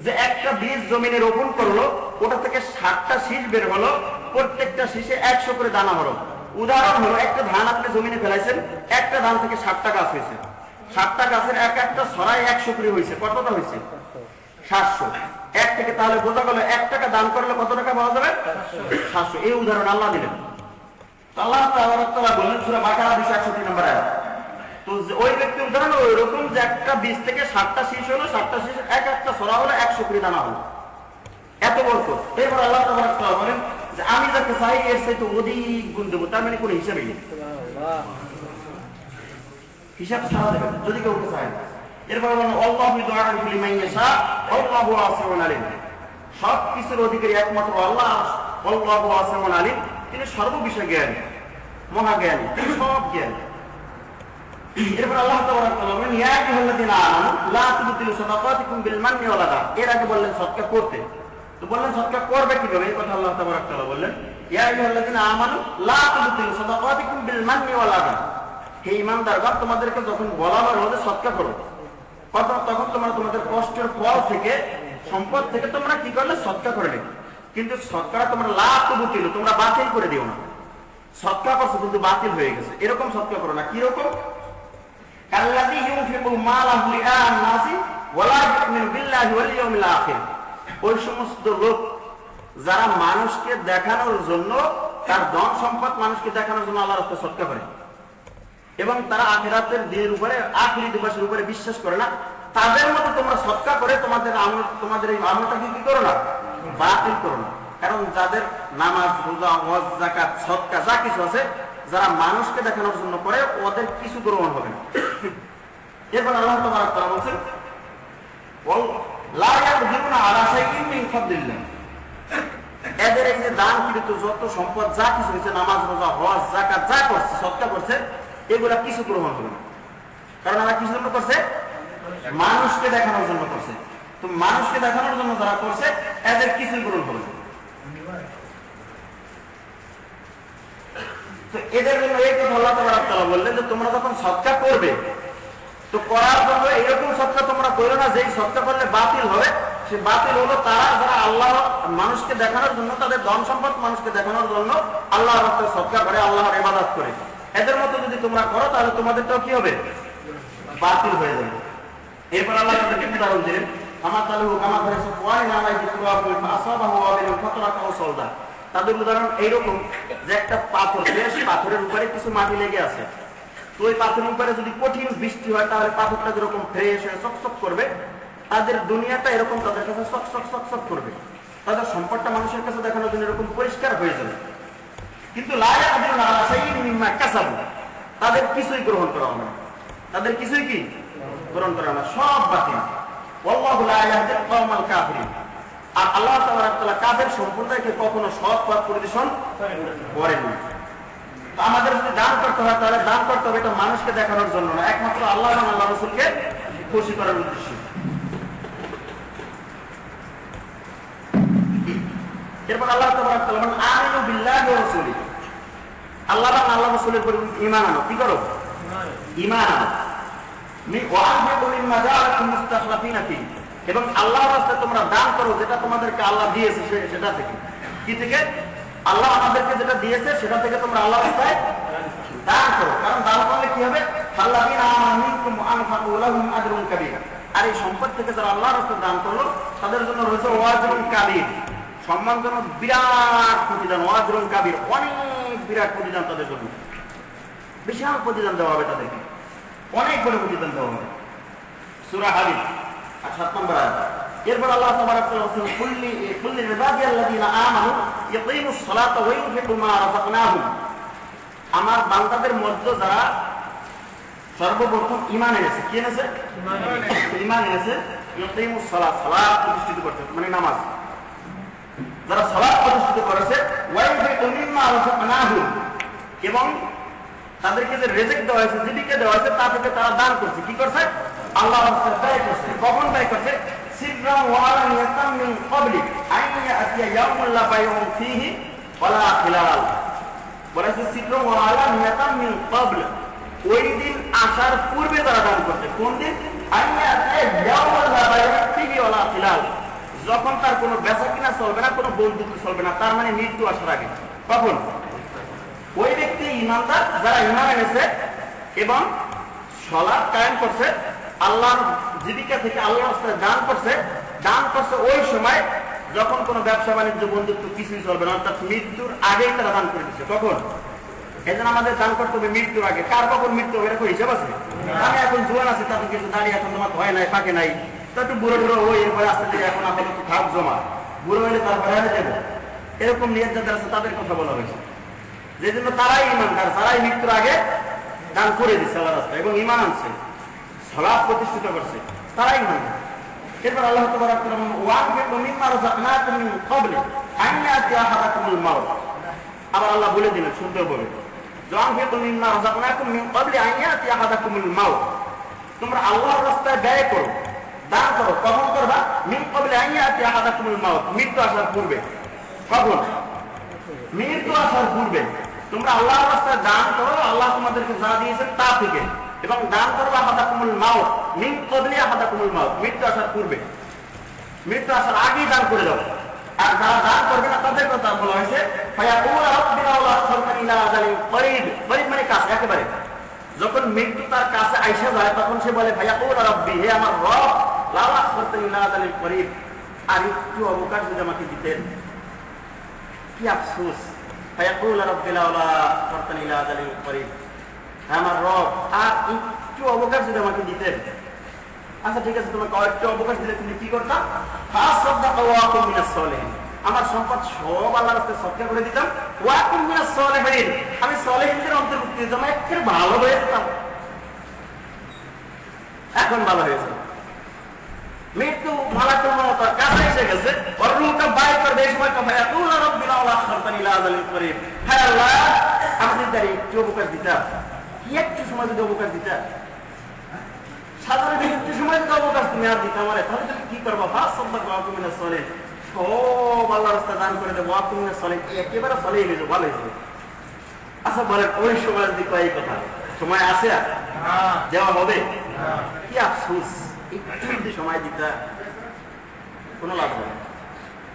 Speaker 1: যে একটা বীজ জমিনে রোপণ করলো, ওটা থেকে 60টা শীষ বের হলো, প্রত্যেকটা শীষে 100 করে দানা হলো। উদাহরণ হলো একটা ধান আপনি জমিনে ফেলাইছেন, একটা ধান থেকে 60টা গাছ হয়েছে, 60টা গাছের এক একটা ছড়ায় 100 করে হয়েছে। কতটা হয়েছে? 700। এক থেকে তাহলে বোঝা গেল 1 টাকা দান করলে কত টাকা পাওয়া যাবে? 700। এই উদাহরণ আল্লাহ দিলেন। আল্লাহ তাআলা বলেন সূরা বাকারা 261 নম্বর আয়াত, তো ওই ব্যক্তির উদাহরণ ওই রকম যে একটা বীজ থেকে 60টা শীষ হলো, 60টা শীষ এক একটা ছড়া হলো, 100 করে দানা হলো। এত বরকত। এরপর আল্লাহ তাবারক তাআলা বলেন যে আমি যাকে চাই এর চাইতে অধিক গুণ দেবো। তার মানে কোনো হিসাবই নেই, হিসাব ছাড়া দেবেন যদি কেউ চায়। এরপর বলেন আল্লাহু যুআলু লিমান ইয়াশা আল্লাহু ওয়াসিউন আলিম, সব কিছুর অধিকারী একমাত্র আল্লাহ। আল্লাহু ওয়াসিউন আলিম, তিনি সর্ববিষয় জ্ঞানী, মহাজ্ঞানী, তিনি সব জ্ঞানী। এরপর আল্লাহ তাবারক তাআলা বলেন ইয়া আইয়ুহাল্লাযীনা আমানু লা তুবতিলু সাদাকাতিকুম বিল মান্নি ওয়াল আযা। এর আগে বললেন সদকা করতে, তো বললেন সদকা করবে কিভাবে? এই কথা আল্লাহ তাবারক তাআলা বললেন ইয়া আইয়ুহাল্লাযীনা আমানু লা তুবতিলু সাদাকাতিকুম বিল মান্নি ওয়াল আযা। হে ঈমানদারগণ, তোমাদেরকে যখন বলা হয় যে সদকা করো, তখন তোমরা তোমাদের কষ্টের ফল থেকে, সম্পদ থেকে তোমরা কি করলে? সদকা করলে। কিন্তু সদকাটা তোমরা লা তুবতিলু, তোমরা বাতিল করে দিও না। সদকা করছো কিন্তু বাতিল হয়ে গেছে, এরকম সদকা করো না। কি রকম? কাল্লাযী ইউনফিকু মালাহু লিআন নাসি ওয়া লা ইউমিনু বিল্লাহি ওয়াল ইয়াউমিল আখির। ওই সমস্ত লোক যারা মানুষকে দেখানোর জন্য, তার ধন সম্পদ মানুষকে দেখানোর জন্য আল্লাহর রাস্তায় সদকা করে, এবং তারা আখিরাতের দিনের উপরে, আখিরি দিবসের উপরে বিশ্বাস করে না, তাদের মতো তোমরা সদকা করে তোমাদের এই আমলটাকে কি করো না? বাতিল করো না। কারণ যাদের নামাজ, রোজা, হজ, যাকাত, সদকা যা কিছু আছে, যারা মানুষকে দেখানোর জন্য করে, ওদের কিছু গ্রহণ হবে না। এরপর আল্লাহ তাবারক তাআলা বলেন লা ইয়াকদিরুনা আলা শাইইন মিন ফাদলিল্লাহ। এদের এই যে দানকৃত যত সম্পদ যা কিছু হয়েছে, নামাজ, রোজা, হজ, যাকাত যা করছে, সদকা করছে, এগুলা কিছু গ্রহণ হবে না। কারণ আমরা কিসের জন্য করছে? মানুষকে দেখানোর জন্য করছে। তো মানুষকে দেখানোর জন্য যারা করছে, এদের কিছু গ্রহণ হবে না। তো এদের জন্য এই কথা আল্লাহ তাবারক তাআলা বললেন যে তোমরা যখন সদকা করবে, তো করার জন্য এরকম সদকা তোমরা করো না যেই সদকা করলে বাতিল হবে। সে বাতিল হলো তারা যারা আল্লাহ মানুষকে দেখানোর জন্য, তাদের ধন সম্পদ মানুষকে দেখানোর জন্য আল্লাহর রাস্তায় সদকা করে, আল্লাহর ইবাদত করে। এদের মতো যদি তোমরা করো তাহলে তোমাদেরটাও কি হবে? বাতিল হয়ে যাবে। এরপর আল্লাহ তাদেরকে উদাহরণ দিলেন, তাদের উদাহরণ এইরকম যে একটা পাথর, পাথরের উপরে কিছু মাটি লেগে আছে, তো ওই পাথরের উপরে যদি কঠিন বৃষ্টি হয় তাহলে পাথরটা যেরকম ফ্রেশ হয়ে চকচক করবে, তাদের দুনিয়াটা এরকম তাদের কাছে চকচক করবে, তাদের সম্পদটা মানুষের কাছে দেখানোর জন্য এরকম পরিষ্কার হয়ে যাবে। কিন্তু তাদের কিছুই গ্রহণ করা হবে না, তাদের কিছুই কি গ্রহণ করা হবে না, সব বাতিল। আর আল্লাহ তাবারক তাআলা কাফের সম্প্রদায়কে কখনো সৎ পথ পরিদর্শন করেন। আমাদের যদি দান করতে হয় তাহলে দান করতে হবে এটা মানুষকে দেখানোর জন্য না, একমাত্র আল্লাহ এবং আল্লাহ রাসূলকে খুশি করার উদ্দেশ্যে। এরপর আল্লাহ তাবারক তাআলা বলেন আমিনু বিল্লাহি ওয়া রাসূলিহি, আল্লাহ এবং আল্লাহ রাসূলের উপর ঈমান আনো। কি করো? ঈমান আনো। এবং আল্লাহর রাস্তায় তোমরা দান করো যেটা তোমাদেরকে আল্লাহ দিয়েছে সেটা থেকে। কি থেকে? আল্লাহ আমাদেরকে যেটা দিয়েছে সেটা থেকে তোমরা আল্লাহর রাস্তায় দান করো। কারণ দান করলে কি হবে? আর এই সম্পদ থেকে যারা আল্লাহর রাস্তায় দান করলো তাদের জন্য রয়েছে ওয়াজরুন কাবীর, সম্মানজনক বিরাট প্রতিদান, ওয়াজরুল কাবির, অনেক বিরাট প্রতিদান তাদের জন্য, বিশাল প্রতিদান দেওয়া হবে তাদেরকে, অনেক বড় প্রতিদান দেওয়া হবে। সূরা হাদীদ 7 নম্বর আয়াত। এরপর আল্লাহ তাবারাক ওয়া তাআলা বলেন, কুল্লি ইবাদিয়াল্লাযীনা আমানু ইয়াকিমুস সালাতা ওয়া ইউনফিকু মা রাযাকনাহুম, আমার বান্দাদের মধ্যে যারা সর্বপ্রথম ঈমান এনেছে, কি এনেছে? ঈমান এনেছে, ইয়াকিমুস সালাত, সালাত প্রতিষ্ঠিত করতে, মানে নামাজ, যারা সালাত প্রতিষ্ঠিত করেছে, ওয়া ইউনফিকু মিম্মা রাযাকনাহুম, এবং তাদেরকে যে রিজিক দেওয়া হয়েছে, জীবিকা দেওয়া হয়েছে, তা থেকে তারা দান করছে। কি করছে? আল্লাহর রাস্তায় ব্যয় করছে। কখন ব্যয় করছে? সিররান ওয়া আলানিয়াতাম মিন ক্বাবলি আন ইয়াতিয়া ইয়াউমুন লা বাইউন ফীহি ওয়ালা খিলাল। বলেছে সিররান ওয়া আলানিয়াতাম মিন ক্বাবল, ওই দিন আসার পূর্বে তারা দান করছে। কোন দিন? আন ইয়াতিয়া ইয়াউমুন লা বাইউন ফীহি ওয়ালা খিলাল, যখন তার কোনো বেচা কিনা চলবে না, কোনো বন্ধুত্ব চলবে না, তার মানে মৃত্যু আসার আগে। কখন? ওই ব্যক্তি ঈমানদার যারা ঈমান এনেছে এবং সালাত কায়েম করছে, আল্লাহর জীবিকা থেকে আল্লাহর রাস্তায় দান করছে ওই সময় যখন কোনো ব্যবসা বাণিজ্য বন্ধুত্ব কিছুই চলবে না, অর্থাৎ মৃত্যুর আগেই তারা দান করে দিচ্ছে। কখন? এজন্য আমাদের দান করতে হবে মৃত্যুর আগে। কার কখন মৃত্যু হবে এরকম হিসাব আছে? আমি এখন জোয়ান আছি, তাতে কিছু দাঁড়িয়ে এখন তোমার ভয় নাই, পাকে নাই, তো একটু বুড়ো বুড়ো ওই এরপরে আসতে দিকে এখন আপাতত একটু খাপ জমা, বুড়ো হলে তারপরে হয়ে যাবে, এরকম নিয়ত যাদের আছে তাদের কথা বলা হয়েছে। যে জন্য তারাই ঈমানদার, তারাই মৃত্যুর আগে দান করে দিচ্ছে আল্লাহর রাস্তায় এবং ঈমান আনছে, সালাত প্রতিষ্ঠিত করছে, তারাই ঈমানদার। এরপর আল্লাহ তাবারাক ওয়া তাআলা ওয়ানফিকু মিম্মা রাযাকনাকুম মিন ক্বাবলি আন ইয়াতিয়া আহাদাকুমুল মাউত, আবার আল্লাহ বলে দিলেন সুন্দরভাবে, ওয়ানফিকু মিম্মা রাযাকনাকুম মিন ক্বাবলি আন ইয়াতিয়া আহাদাকুমুল মাউত, তোমরা আল্লাহর রাস্তায় ব্যয় করো, দান করো। কখন করবা? মিন ক্বাবলি আন ইয়াতিয়া আহাদাকুমুল মাউত, মৃত্যু আসার পূর্বে। কখন? মৃত্যু আসার পূর্বে তোমরা আল্লাহর রাস্তায় দান করো, আল্লাহ তোমাদেরকে যা দিয়েছেন তা থেকে, এবং দান করবা আহাদাকুমুল মাউত মিন ক্বাবলি আহাদাকুমুল মাউত, মৃত্যু আসার পূর্বে, মৃত্যু আসার আগেই দান করে দাও। আর যারা দান করবে না তাদের কথা বলা হয়েছে ফায়াকুলু রাব্বিনা ওয়া লা আখখারনি ইলা আজালিন করিব, করিব মানে কাছে, একেবারে। যখন মৃত্যু তার কাছে আইসা যায় তখন সে বলে ফায়াকুলু রাব্বি, হে আমার রব, লা আখখারনি ইলা আজালিন করিব, আর একটু অবকাশ যদি আমাকে দিতেন। কি আফসোস! ফায়াকুলু রাব্বি লা আখখারনি ইলা আজালিন করিব, আমার রব, আর একটু অবকাশ যদি আমাকে দিতেন। আচ্ছা ঠিক আছে, তোমাকে একটু অবকাশ দিলে তুমি কি করতাম? ফাসাদদাকা ওয়া আকুম মিনাস সালিহিন, আমার সম্পদ সব আল্লাহর রাস্তায় সদকা করে দিতাম। ওয়া আকুম মিনাস সালিহিন, আমি সালিহিনদের অন্তর্ভুক্ত হতাম, একেবারে ভালো হয়ে যেতাম। এখন ভালো হয়েছে, মৃত্যু মালাকুল মউত তার কাছে এসে গেছে, ওর রূহটা বাইর করবে, এই সময় ফায়াকুলু রাব্বি লা আখখারনি ইলা আজালিন করিব, হে আল্লাহ আপনি তার একটু অবকাশ দিতাম, একটু সময় যদি অবকাশ দিতাম, সাধারণ একটু সময় যদি অবকাশ তুমি আর দিতাম, তাহলে তুমি কি করবো? ফাসাদদাকা ওয়া আকুম মিনাস সালিহিন, সব আল্লাহর রাস্তায় দান করে দেবো, ওয়া আকুম মিনাস সালিহিন, একেবারে সালিহ হয়ে যাবে, ভালো হয়েছে। আচ্ছা বলেন, ওই সময় যদি কয় কথা সময় আছে আর দেওয়া হবে? কি আফসোস, একটু যদি সময় দিতা কোনো লাভ হবে।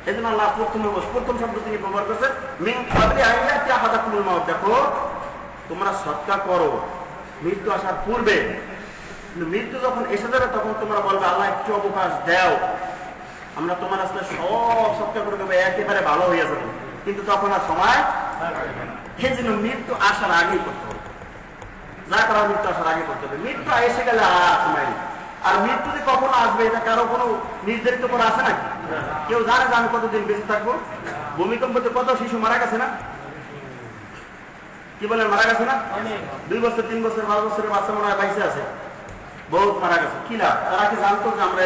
Speaker 1: এই জন্য আল্লাহ প্রথম শব্দ তিনি ব্যবহার করছেন মিন ক্বাবলি আন ইয়াতিয়া আহাদাকুমুল মাউত, দেখো তোমরা সদকা করো মৃত্যু আসার পূর্বে, মৃত্যু যখন এসে যাবে তখন তোমরা বলবে আল্লাহ একটু অবকাশ দাও, আমরা তোমার রাস্তায় সব সদকা করে দেবো, একেবারে ভালো হয়ে যাবে, কিন্তু তখন আর সময়। এই জন্য মৃত্যু আসার আগেই করতে হবে, যা করা মৃত্যু আসার আগে করতে হবে। মৃত্যু এসে গেলে আর সময় নেই। আর মৃত্যু যে কখন আসবে এটা কারো কোনো নির্ধারিত করা আছে নাকি? কেউ জানে যে আমি কতদিন বেঁচে থাকবো? ভূমিকম্পতে কত শিশু মারা গেছে না? কি বলেন, মারা গেছে না? 2 বছর 3 বছর 5 বছরের বাচ্চা মনে হয় বাইসে আছে, বহুত মারা গেছে। কি লাভ? তারা কি জানতো যে আমরা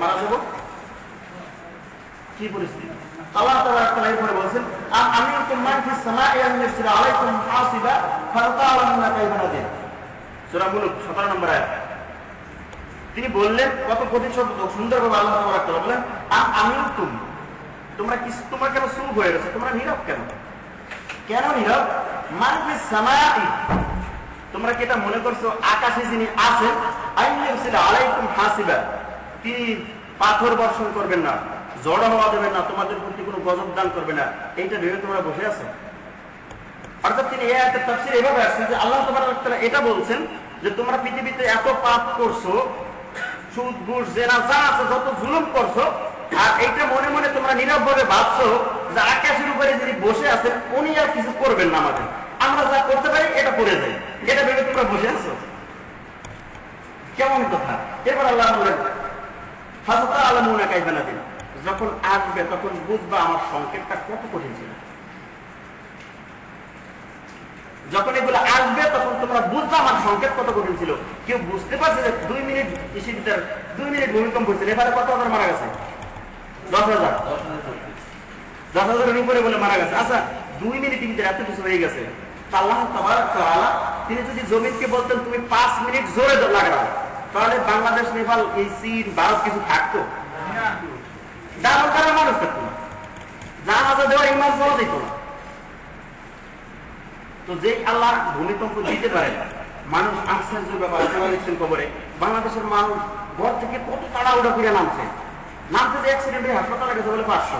Speaker 1: মারা যাবো? কি পরিস্থিতি! আল্লাহ তাআলা এরপরে বলছেন আমিনতুম মান ফিস সামাই আন ইয়ারসিলা আলাইকুম হাসিবা ফাতাআলামুনা কাইফা নাদির, সূরা মুলক 17 নম্বর আয়াত। তিনি বললেন, কত কঠিন শব্দ, সুন্দরভাবে আল্লাহ তাআলা বললেন আমিনতুম, তোমরা কি, তোমরা কেন চুপ হয়ে গেছো, তোমরা নীরব কেন? কেন নীরব? মান ফিস সামাই, তোমরা কি এটা মনে করছো আকাশে যিনি আছেন আন ইয়ারসিলা আলাইকুম হাসিবা, তিনি পাথর বর্ষণ করবেন না, জড় হওয়া দেবেন না, তোমাদের প্রতি কোনো গজব দান করবে না, এইটা ভেবে তোমরা বসে আছো? অর্থাৎ তিনি এই আয়াতের তাফসীর এভাবে আসছেন যে আল্লাহ তাআলা এটা বলছেন যে তোমরা পৃথিবীতে এত পাপ করছো, সুদ ঘুষ জেনা যা আছে যত জুলুম করছো, আর এইটা মনে মনে তোমরা নীরব ভাবে ভাবছো যে আকাশের উপরে যিনি বসে আছেন উনি আর কিছু করবেন না আমাদের, আমরা যা করতে পারি এটা করে যাই, এটা ভেবে তোমরা বসে আছো। কেমন কথা। এরপর আল্লাহ বললেন ফাসাতা আলামুনা কাইফা নাদির, যখন আসবে তখন বুঝবা আমার সংকেতটা কত কঠিন ছিল। যখন এগুলো আসবে তখন তোমরা বুঝবা আমার সংকেত কত কঠিন ছিল। কেউ বুঝতে পারছে যে 2 মিনিট কৃষির 2 মিনিট ভূমিকম্প হয়েছিল, এবারে কত হাজার মারা গেছে? 10,000, 10,000-এর উপরে বলে মারা গেছে। আচ্ছা 2 মিনিট ভিতরে এত কিছু হয়ে গেছে, আল্লাহ তাবারক ওয়া তাআলা তিনি যদি জমিনকে বলতেন তুমি 5 মিনিট জোরে লাগাও, তাহলে বাংলাদেশ, নেপাল, এই চীন, ভারত কিছু থাকতো? ডাবল করার মানুষ থাকতো না, জানাজা দেওয়ার ইমাম পাওয়া যেত না। তো যে আল্লাহ ভূমিকম্প দিতে পারেন, মানুষ আশ্চর্য ব্যাপার। দেখছেন খবরে বাংলাদেশের মানুষ ঘর থেকে কত তাড়াহুড়া করে নামছে, যে অ্যাক্সিডেন্ট হয়ে হাসপাতালে গেছে বলে 500।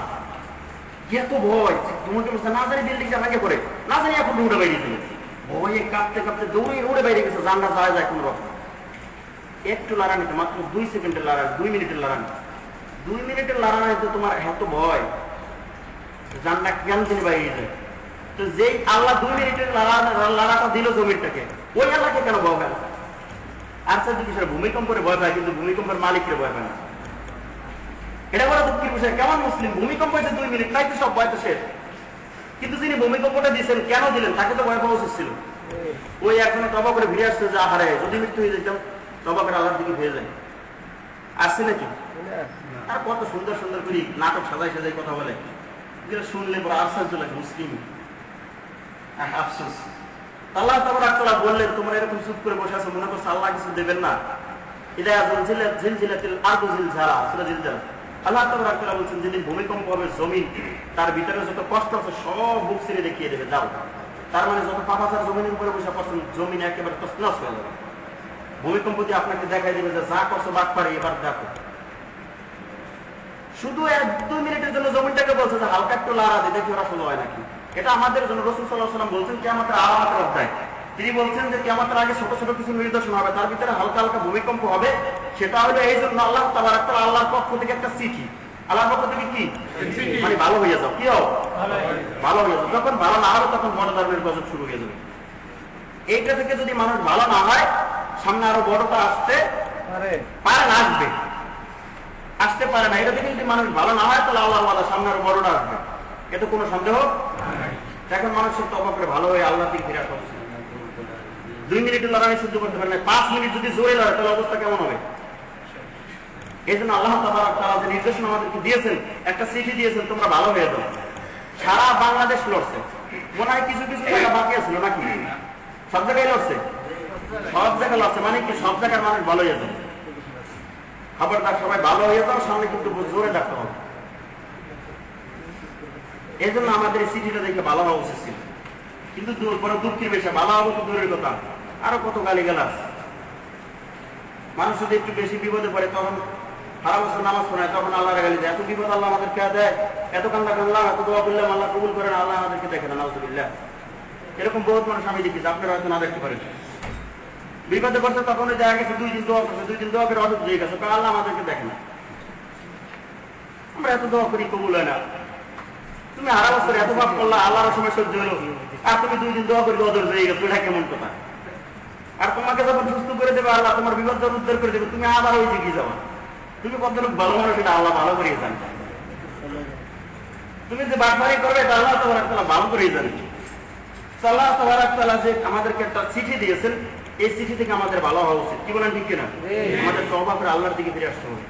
Speaker 1: এত ভয়, তোমাকে না জানি বিল্ডিংটা ভেঙে পড়ে, না জানি এখন উড়ে বাইরে দিল, ভয়ে কাঁপতে কাঁপতে দৌড়ে উড়ে বাইরে গেছে, জানলা যাওয়া যায় কোন রকম। একটু লড়ানিতে মাত্র 2 সেকেন্ডের লড়াই, 2 মিনিটের লড়ানি, 2 মিনিটের লড়ানিতে তোমার এত ভয়, জানলা কেন তিনি বাইরে যায়। তো যেই আল্লাহ 2 মিনিটের লড়াটা দিল জমিনটাকে, ওই আল্লাহকে কেন ভয় পায় না? আচ্ছা যদি সেটা ভূমিকম্পের ভয় পায়, কিন্তু ভূমিকম্পের মালিককে ভয় পায় না, এটা বড় দুঃখের বিষয়। কেমন মুসলিম? ভূমিকম্প হয়েছে 2 মিনিট, তাই তো সব ভয় তো শেষ। কিন্তু যিনি ভূমিকম্পটা দিচ্ছেন কেন দিলেন? তাকে তো ভয় পাওয়া উচিত ছিল। ওই এখন তবা করে ফিরে আসছে যে আহারে যদি মৃত্যু হয়ে যেতাম, তবা করে আল্লাহর দিকে ফিরে যায়। আসছে নাকি? আর কত সুন্দর সুন্দর করি নাটক সাজাই সাজাই কথা বলে, শুনলে বড় আশ্চর্য লাগে। মুসলিম আফসোস। আল্লাহ তাবারক ওয়া তাআলা বললেন তোমরা এরকম চুপ করে বসে আছো, মনে করছো আল্লাহ কিছু দেবেন না। এটা জিলজিলাতিল আরদু জিলজালা, সূরা জিলজালা। আল্লাহ তাবারক ওয়া তাআলা বলেন যেদিন ভূমিকম্প হবে জমিন তার ভিতরে যত কষ্ট আছে সব বুক ছিঁড়ে দেখিয়ে দেবে, যাও। তার মানে যত পাপাচার জমিনের উপরে বসে পড়ছেন, জমিন একেবারে তছনছ হয়ে যাবে। ভূমিকম্প দিয়ে আপনাকে দেখাই দেবে যে যা করছো বাদ পারে, এবার দেখো। শুধু 1-2 মিনিটের জন্য জমিনটাকে বলছে যে হালকা একটু লাড়া দিয়ে দেখি ওরা শুরু হয় নাকি। এটা আমাদের জন্য রাসূল সাল্লাল্লাহু আলাইহি ওয়াসাল্লাম বলছেন কিয়ামতের আলামতের অধ্যায়। তিনি বলছেন যে কিয়ামতের আগে ছোট ছোট কিছু নিদর্শন হবে, তার ভিতরে হালকা হালকা ভূমিকম্প হবে। সেটা হলো এই জন্য আল্লাহ তাবারক ওয়া তাআলা আল্লাহর পক্ষ থেকে একটা চিঠি, আল্লাহর পক্ষ থেকে কি মানে ভালো হয়ে যাও, কি হও ভালো হয়ে যাও। যখন ভালো না হবে তখন বড় ধরনের গজব শুরু হয়ে যাবে। এইটা থেকে যদি মানুষ ভালো না হয়, সামনে আরো বড়টা আসতে পারে না, আসতে পারে না। এটা থেকে যদি মানুষ ভালো না হয় তাহলে আল্লাহর ওয়াদা সামনে আরো বড়টা আসবে, এতে কোনো সন্দেহ। এখন মানুষের তওবা করে ভালো হয়ে আল্লাহর দিকে ফিরে আসা উচিত। 2 মিনিটের লড়াই সহ্য করতে পারে না, 5 মিনিট যদি জোরে লড়ে তাহলে অবস্থা কেমন হবে? এই জন্য আল্লাহ তাবারক ওয়া তাআলা যে নির্দেশনা আমাদেরকে দিয়েছেন, একটা চিঠি দিয়েছেন, তোমরা ভালো হয়ে যাও। সারা বাংলাদেশ লড়ছে, মনে হয় কিছু কিছু জায়গা বাকি আছিল নাকি? সব জায়গায় লড়ছে, সব জায়গায় লড়ছে, মানে কি সব জায়গার মানুষ ভালো হয়ে যাবে। খবরদার সবাই ভালো হয়ে যাও, সামনে কিন্তু জোরে ডাকতে হবে। এই জন্য আমাদের এই চিঠিটা দেখে ভালো হওয়া উচিত ছিল। কিন্তু দুঃখের বিষয়, ভালো হবো তো দূরের কথা, আরো কত গালিগালাজ। মানুষ যদি একটু বেশি বিপদে পড়ে তখন সারা বছর নামাজ পড়ায়, তখন আল্লাহর গালি দেয়। এত বিপদ আল্লাহ আমাদেরকে দেয়, এত কান্না কান্নাম, এত দোয়া করলাম, আল্লাহ কবুল করেন, আল্লাহ আমাদেরকে দেখে না, নাউযুবিল্লাহ। এরকম বহুত মানুষ আমি দেখি, আপনারা হয়তো না দেখতে পারেন। বিপদে পড়ছে তখন ওই দেখা গেছে 2 দিন দোয়া করছে, 2 দিন দোয়া করে অসুখ হয়ে গেছে, আল্লাহ আমাদেরকে দেখে না। আমরা এত দোয়া করি, কবুল হয় না। তুমি সারা বছর এত পাপ করলা, আল্লাহর সময় সহ্য হলো, আর তুমি 2 দিন দোয়া করি অদর হয়ে গেছে, এটা কেমন কথা? আর তোমাকে যখন সুস্থ করে দেবে আল্লাহ, তোমার বিপদ উদ্ধার করে দেবে, তুমি আবার ওই দিকে যাও। তুমি কত লোক ভালো মানুষ, এটা আল্লাহ ভালো করিয়ে জান। তুমি যে বাটবাড়ি করবে এটা আল্লাহ তাবারক ওয়া তাআলা ভালো করিয়ে জানেন। আল্লাহ তাবারক ওয়া তাআলা যে আমাদেরকে একটা চিঠি দিয়েছেন, এই চিঠি থেকে আমাদের ভালো হওয়া উচিত। কি বলেন, ঠিক কিনা? আমাদের তওবা করে আল্লাহর দিকে ফিরে আসতে হবে।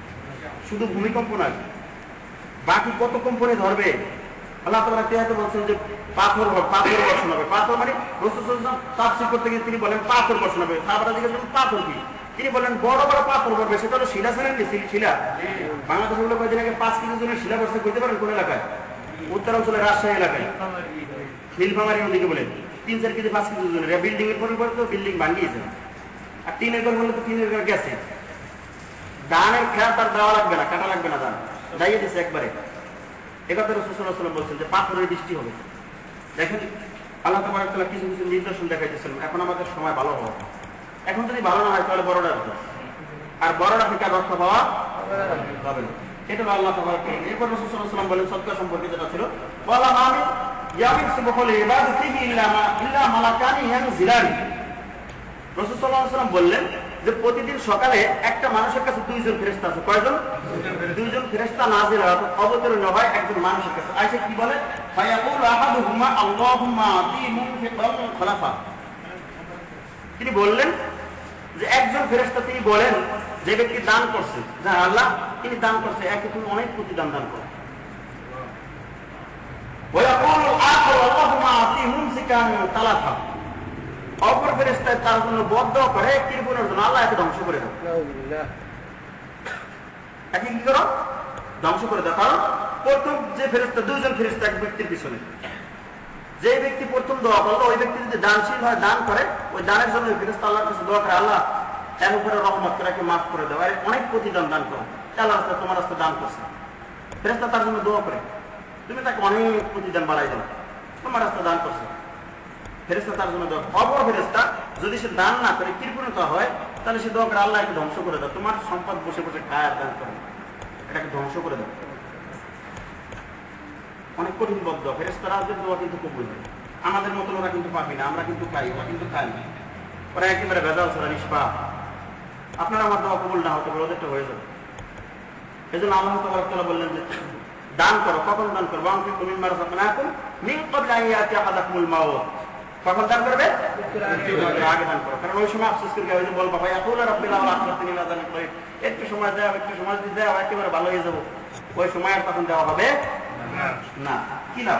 Speaker 1: শুধু ভূমিকম্প নয়, বাকি কত কম্পনে ধরবে। আল্লাহ তাআলা তেহাতে বলছেন যে পাথর বর্ষণ হবে। পাথর মানে রাসূল সাল্লাল্লাহু আলাইহি ওয়াসাল্লাম তাফসীর করতে গিয়ে তিনি বলেন পাথর বর্ষণ হবে। সাহাবারা জিজ্ঞেস করেন পাথর কি? তিনি বলেন বড় বড় পাথর পড়বে। সেটা হলো শিলা, ছিলেন শিলা। বাংলাদেশে হলো কয়েকদিন আগে 5 কেজি ওজনের শিলা বর্ষণ করতে পারেন কোন এলাকায়? উত্তরাঞ্চলের রাজশাহী এলাকায়, নীলফামারী নদীকে বলে 3-4 কেজি 5 কেজি ওজনের। বিল্ডিং এর পরে তো বিল্ডিং ভাঙিয়েছে। আর 3 একর হলে তো 3 একর গেছে। ধানের খেত আর দেওয়া লাগবে না, কাটা লাগবে না, ধান দাইয়ে দিচ্ছে একবারে। একথা রাসূল সাল্লাল্লাহু আলাইহি ওয়াসাল্লাম বলছেন যে পাথরের বৃষ্টি হবে। দেখেন আল্লাহ তাবারক ওয়া তাআলা কিছু কিছু নিদর্শন দেখাইতেছেন। এখন আমাদের সময় ভালো হওয়া, এখন যদি ভালো না হয় তাহলে বড়টা আছে, আর বড়টা থেকে রক্ষা পাওয়া যাবে না। এটা হলো আল্লাহ তাবারক ওয়া তাআলা। এরপর রাসূল সাল্লাল্লাহু আলাইহি ওয়াসাল্লাম বলেন সদকা সম্পর্কে যেটা ছিল, ওয়ালা মামিন ইয়ামিসুবুল ইবাদাতিহি ইল্লা মালাকানি ইয়ানজিলানি। রাসূল সাল্লাল্লাহু আলাইহি ওয়াসাল্লাম বললেন যে প্রতিদিন সকালে একটা মানুষের কাছে দুইজন ফেরেশতা আছে। কয়জন? দুইজন ফেরেশতা নাযিল হয়, অবতরণ হয় একজন মানুষের কাছে। আয়েশা কি বলে? ফায়াকুলু আহাদুহুমা আল্লাহুম্মা আতি মুনফিকান খলাফা। তিনি বললেন যে একজন ফেরেশতা তিনি বলেন যে ব্যক্তি দান করছে, যে আল্লাহ তিনি দান করছে, একে তুমি অনেক প্রতিদান দান করো। ওয়ায়াকুলু আখার আল্লাহুম্মা আতি মুমসিকান তালাফা। অপর ফেরেশতা তার জন্য বদদোয়া করে কৃপণের জন্য, আল্লাহ একে ধ্বংস করে দাও। একে কি করো? ধ্বংস করে দাও। কারণ প্রথম যে ফেরেশতা, দুইজন ফেরেশতা এক ব্যক্তির পিছনে, যে ব্যক্তি প্রথম দোয়া করলো ওই ব্যক্তি যদি দানশীল হয়, দান করে, ওই দানের জন্য ফেরেশতা আল্লাহর কাছে দোয়া করে, আল্লাহ এর উপরে রহমত করে একে মাফ করে দাও, আর অনেক প্রতিদান দান করো। আল্লাহ রাস্তায় তোমার রাস্তায় দান করছে, ফেরেশতা তার জন্য দোয়া করে, তুমি তাকে অনেক প্রতিদান বাড়াই দাও, তোমার রাস্তায় দান করছে। ফেরেশতা তার জন্য দোয়া। অপর ফেরেশতা যদি সে দান না করে কৃপণতা হয়, তাহলে সে দোয়া করে, আল্লাহ একে ধ্বংস করে দাও, তোমার সম্পদ বসে বসে খায় আর দান করে, এটাকে ধ্বংস করে দাও। অনেক কঠিন বদ্ধ। ফেরেশতারা দোয়া কিন্তু কবুল হয়। আমাদের মতন ওরা কিন্তু পাবি না, আমরা কিন্তু খাই, ওরা কিন্তু খাই না, ওরা একেবারে ভেজাল ছাড়া নিষ্পাপ। আপনারা আমার দোয়া কবুল না হতে পারে, ওদেরটা হয়ে যাবে। এই জন্য আল্লাহ তাবারক ওয়া তাআলা বললেন যে দান করো। কখন দান করবো? আনফিকু মিম্মা রাযাকনাকুম মিন ক্বাবলি আন ইয়াতিয়া আহাদাকুমুল মাউত। কখন দান করবে? আগে দান করো, কারণ ওই সময় আফসোস করে ওই যে বলবা ভাই আকুলা রাব্বিল আলা আখরাতিনি ইলা যালিক করিব, একটু সময় দাও, একটু সময় যদি দাও একেবারে ভালো হয়ে যাবো। ওই সময় আর তখন দেওয়া হবে না। কি না?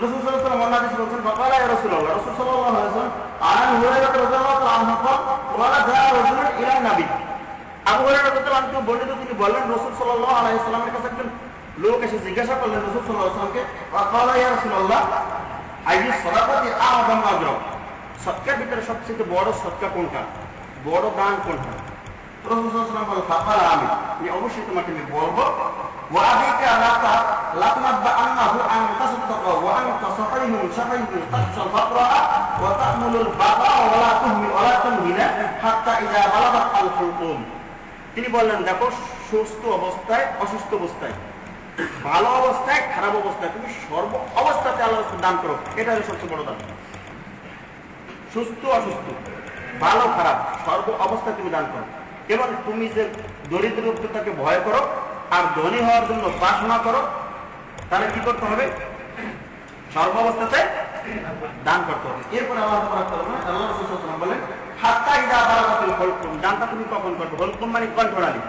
Speaker 1: রাসূল সাল্লাল্লাহু আলাইহি ওয়াসাল্লাম হাদিসে বলেন, ফাকালা ইয়া রাসূলুল্লাহ, রাসূল সাল্লাল্লাহু আলাইহি ওয়াসাল্লাম আন হুরায়রা রাদিয়াল্লাহু তাআলা আনহু ওয়ালা যা রাজুলুন ইলা নবী। আবু হুরায়রা রাদিয়াল্লাহু আনহু বর্ণিত, তিনি বললেন রাসূল সাল্লাল্লাহু আলাইহি ওয়াসাল্লামের কাছে একজন লোক এসে জিজ্ঞাসা করলেন রাসূল সাল্লাল্লাহু আলাইহি ওয়াসাল্লামকে, ফাকালা ইয়া রাসূলুল্লাহ আইয়ু সাদাকাতি আ'যাম আজরা। সদকার ভিতরে সবচেয়ে বড় সদকা কোনটা? বড় দান কোনটা? রাসূল সাল্লাল্লাহু আলাইহি ওয়াসাল্লাম বলেন, ফাকালা আমি অবশ্যই তোমাকে আমি বলবো, وأبيك لا تنبأ أنه أن تصدق وأنت صحيح تخشى الفقر وتأمل البقاء ولا تهمل حتى إذا بلغت الحلقوم। তিনি বললেন, দেখো সুস্থ অবস্থায়, অসুস্থ অবস্থায়, ভালো অবস্থায়, খারাপ অবস্থায়, তুমি সর্ব অবস্থাতে আল্লাহর দান করো, এটা হলো সবচেয়ে বড় দান। সুস্থ অসুস্থ, ভালো খারাপ, সর্ব অবস্থায় তুমি দান করো। এবং তুমি যে দরিদ্রতাকে ভয় করো আর ধনী হওয়ার জন্য বাসনা করো, তাহলে কি করতে হবে? সর্বাবস্থাতে দান করতে হবে। এরপরে আল্লাহ রাসূল সাল্লাল্লাহু আলাইহি ওয়াসাল্লাম বলেন, হাত্তা ইযা বালাগাতিল হুলকুম। দানটা তুমি কখন করবে? হুলকুম মানে কন্ট্রোলালি,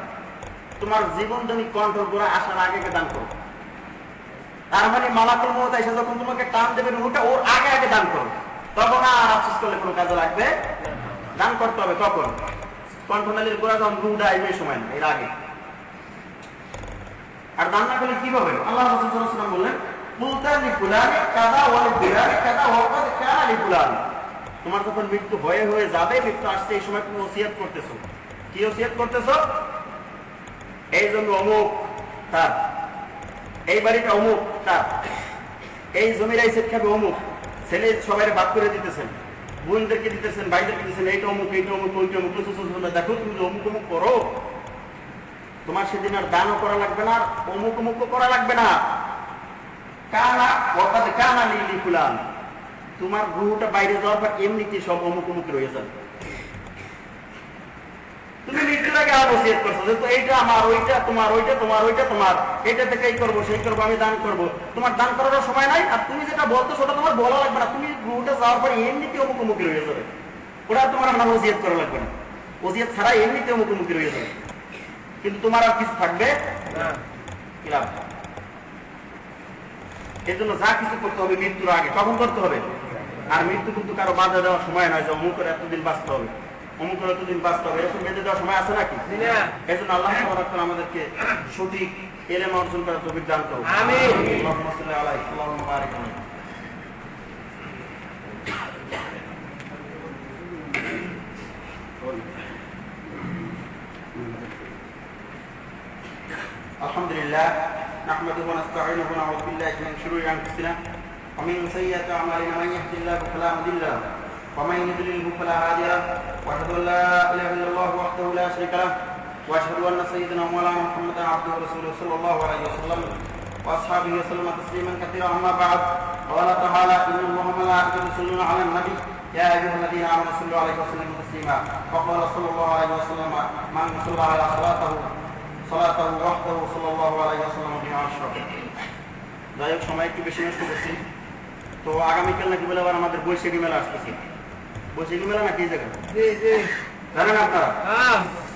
Speaker 1: তোমার জীবনদায়ী কন্ট্রোল করে আসার আগে দান করো। তার মানে মালাকুল মউত এসে যখন তোমাকে টান দেবে ওটা ওর আগে আগে দান করো, তখন আর আফসোস করলে কোনো কাজে লাগবে। দান করতে হবে কখন? কন্ট্রোলালির গোড়া যখন রুহটা আসবে, সময় না, এর আগে। আর দান না করলে কি হবে? আল্লাহ রাসূল সাল্লাল্লাহু আলাইহি ওয়াসাল্লাম বললেন, মুলতানি ফুলানি কাযা ওয়া লিফুলানি কাযা ওয়া কাদ কানা লিফুলানি। তোমার যখন মৃত্যু হয়ে হয়ে যাবে, মৃত্যু আসছে, এই সময় তুমি ওসিয়ত করতেছো। কি ওসিয়ত করতেছো? এই জমি অমুক তার, এই বাড়িটা অমুক তার, এই জমির এই সেট খাবে অমুক, ছেলে সবাই ভাগ করে দিতেছেন, বোনদেরকে দিতেছেন, ভাইদেরকে দিতেছেন, এইটা অমুক, এইটা অমুক, ওইটা অমুক। দেখো তুমি অমুক অমুক করো, তোমার সেদিন আর দানও করা লাগবে না, আর অমুক অমুক করা লাগবে না। কানা ওয়াকাদ কানা লিফুলান, তোমার রূহটা বাইরে যাওয়ার পর এমনিতে সব অমুক অমুক রয়ে যাবে। তুমি মৃত্যুর আগে আর ওসিয়ত করছো যে এইটা আমার, ওইটা তোমার, ওইটা তোমার, ওইটা তোমার, এটা থেকে এই করবো সেই করবো, আমি দান করবো। তোমার দান করার সময় নাই, আর তুমি যেটা বলতো সেটা তোমার বলা লাগবে না। তুমি রূহটা যাওয়ার পর এমনিতে অমুক অমুক রয়ে যাবে, ওটা তোমার আমার ওসিয়ত করা লাগবে না। ওসিয়ত ছাড়া এমনিতে অমুক অমুক রয়ে যাবে, কিন্তু তোমার আর কিছু থাকবে না। এই জন্য যা কিছু করতে হবে মৃত্যুর আগে, কখন করতে হবে? আর মৃত্যু কিন্তু কারো বাধা দেওয়ার সময় নয় যে অমুক করে এতদিন বাঁচতে হবে, অমুক করে এতদিন বাঁচতে হবে, এরকম বেঁধে দেওয়ার সময় আছে নাকি? এই জন্য আল্লাহ তাবারক ওয়া তাআলা আমাদেরকে সঠিক ইলম অর্জন করার তৌফিক দান করুন। আমিন। আল্লাহুম্মা সাল্লি আলাইহি আল্লাহুম্মা বারিক আলাইহি। আলহামদুলিল্লাহ نحمده ونستعينه ونعوذ بالله من شرور انفسنا ومن سيئات اعمالنا من يهده الله فلا مضل له ومن يضلل فلا هادي له واشهد ان لا اله الا الله وحده لا شريك له واشهد ان سيدنا مولانا محمدا عبده ورسوله صلى الله عليه وسلم واصحابه وسلم تسليما كثيرا. اما بعد، قال تعالى: ان الله وملائكته يصلون على النبي يا ايها الذين امنوا صلوا عليه وسلموا تسليما. وقال صلى الله عليه وسلم: من صلى على صلاته وحده صلى الله عليه وسلم بما اشرك. যাই হোক, সময় একটু বেশি নষ্ট করছি। তো আগামীকাল নাকি বলে আবার আমাদের বৈশাখী মেলা আসতেছে। বৈশাখী মেলা নাকি এই জায়গা জানেন আপনারা?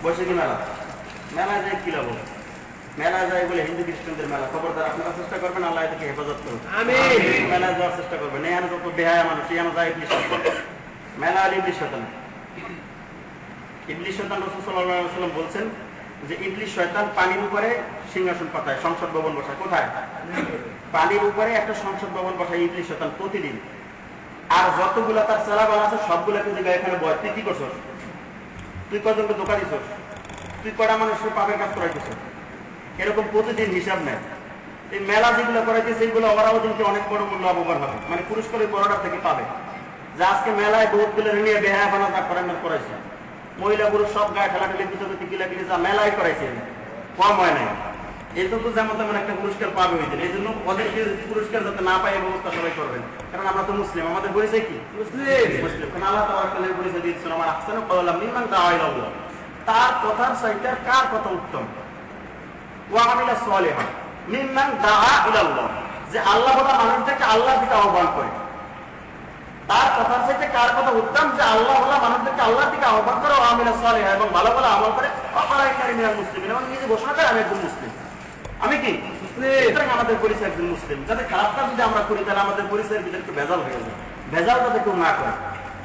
Speaker 1: বৈশাখী মেলা মেলায় যায় কি লাভ? মেলায় যায় বলে হিন্দু খ্রিস্টানদের মেলা। খবরদার, আপনারা চেষ্টা করবেন আল্লাহ থেকে হেফাজত করুন। মেলায় যাওয়ার চেষ্টা করবেন। এখানে যত বেহায়া মানুষ, এখানে যায় ইবলিশ শয়তান। মেলা আর ইবলিশ শয়তান। ইবলিশ শয়তান রাসূল সাল্লাল্লাহু আলাইহি ওয়াসাল্লাম বলছেন যে ইবলিশ শয়তান পানির উপরে সিংহাসন পাতায়, সংসদ ভবন বসায়। কোথায়? পানির উপরে একটা সংসদ ভবন বসায় ইবলিশ শয়তান প্রতিদিন। আর যতগুলা তার চেলাবান আছে সবগুলাকে জিজ্ঞাসা, এখানে বয় তুই কি করছস? তুই কজনকে ধোঁকা দিছস? তুই কটা মানুষের পাপের কাজ করাইতেছ? এরকম প্রতিদিন হিসাব নেয়। এই মেলা যেগুলো করাইতেছে এইগুলো ওরাও কিন্তু অনেক বড় মূল্য অবমান হবে, মানে পুরস্কারের বড়টা থেকে পাবে। যে আজকে মেলায় বহুতগুলো নিয়ে বেহায়া বানা যা করাইছে, মহিলা পুরুষ সব গায়ে ঠেলাঠেলি পিছনে কিলাকিলি যা মেলায় করাইছে, কম হয় নাই। এই তো যেমন তেমন একটা পুরস্কার পাবে হয়েছে। এই জন্য ওদেরকে পুরস্কার যাতে না পায় ব্যবস্থা সবাই করবেন, কারণ আমরা তো মুসলিম। আমাদের পরিচয় কি? মুসলিম। কারণ আল্লাহ তাআলা পরিচয় দিয়েছেন আমার আহসানু কাওলাম মিম্মান দাআ ইলাল্লাহ। তার কথার চাইতে কার কথা উত্তম? ওয়া আমিলা সালিহান মিম্মান দাআ ইলাল্লাহ, যে আল্লাহ বলা মানুষদেরকে আল্লাহর দিকে আহ্বান করে। তার কথার চাইতে কার কথা উত্তম? যে আল্লাহ বলা মানুষদেরকে আল্লাহর দিকে আহ্বান করে, ওয়া আমিলা সালিহান, এবং ভালো ভালো আমল করে, অপরায়কারী মিনাল মুসলিমিন, এবং নিজে ঘোষণা করে আমি একজন মুসলিম। আমি কি মুসলিম? আমাদের পরিচয় একজন মুসলিম। যাতে খারাপ কাজ যদি আমরা করি তাহলে আমাদের পরিচয়ের ভিতরে একটু ভেজাল হয়ে যায়। ভেজাল যাতে কেউ না করে,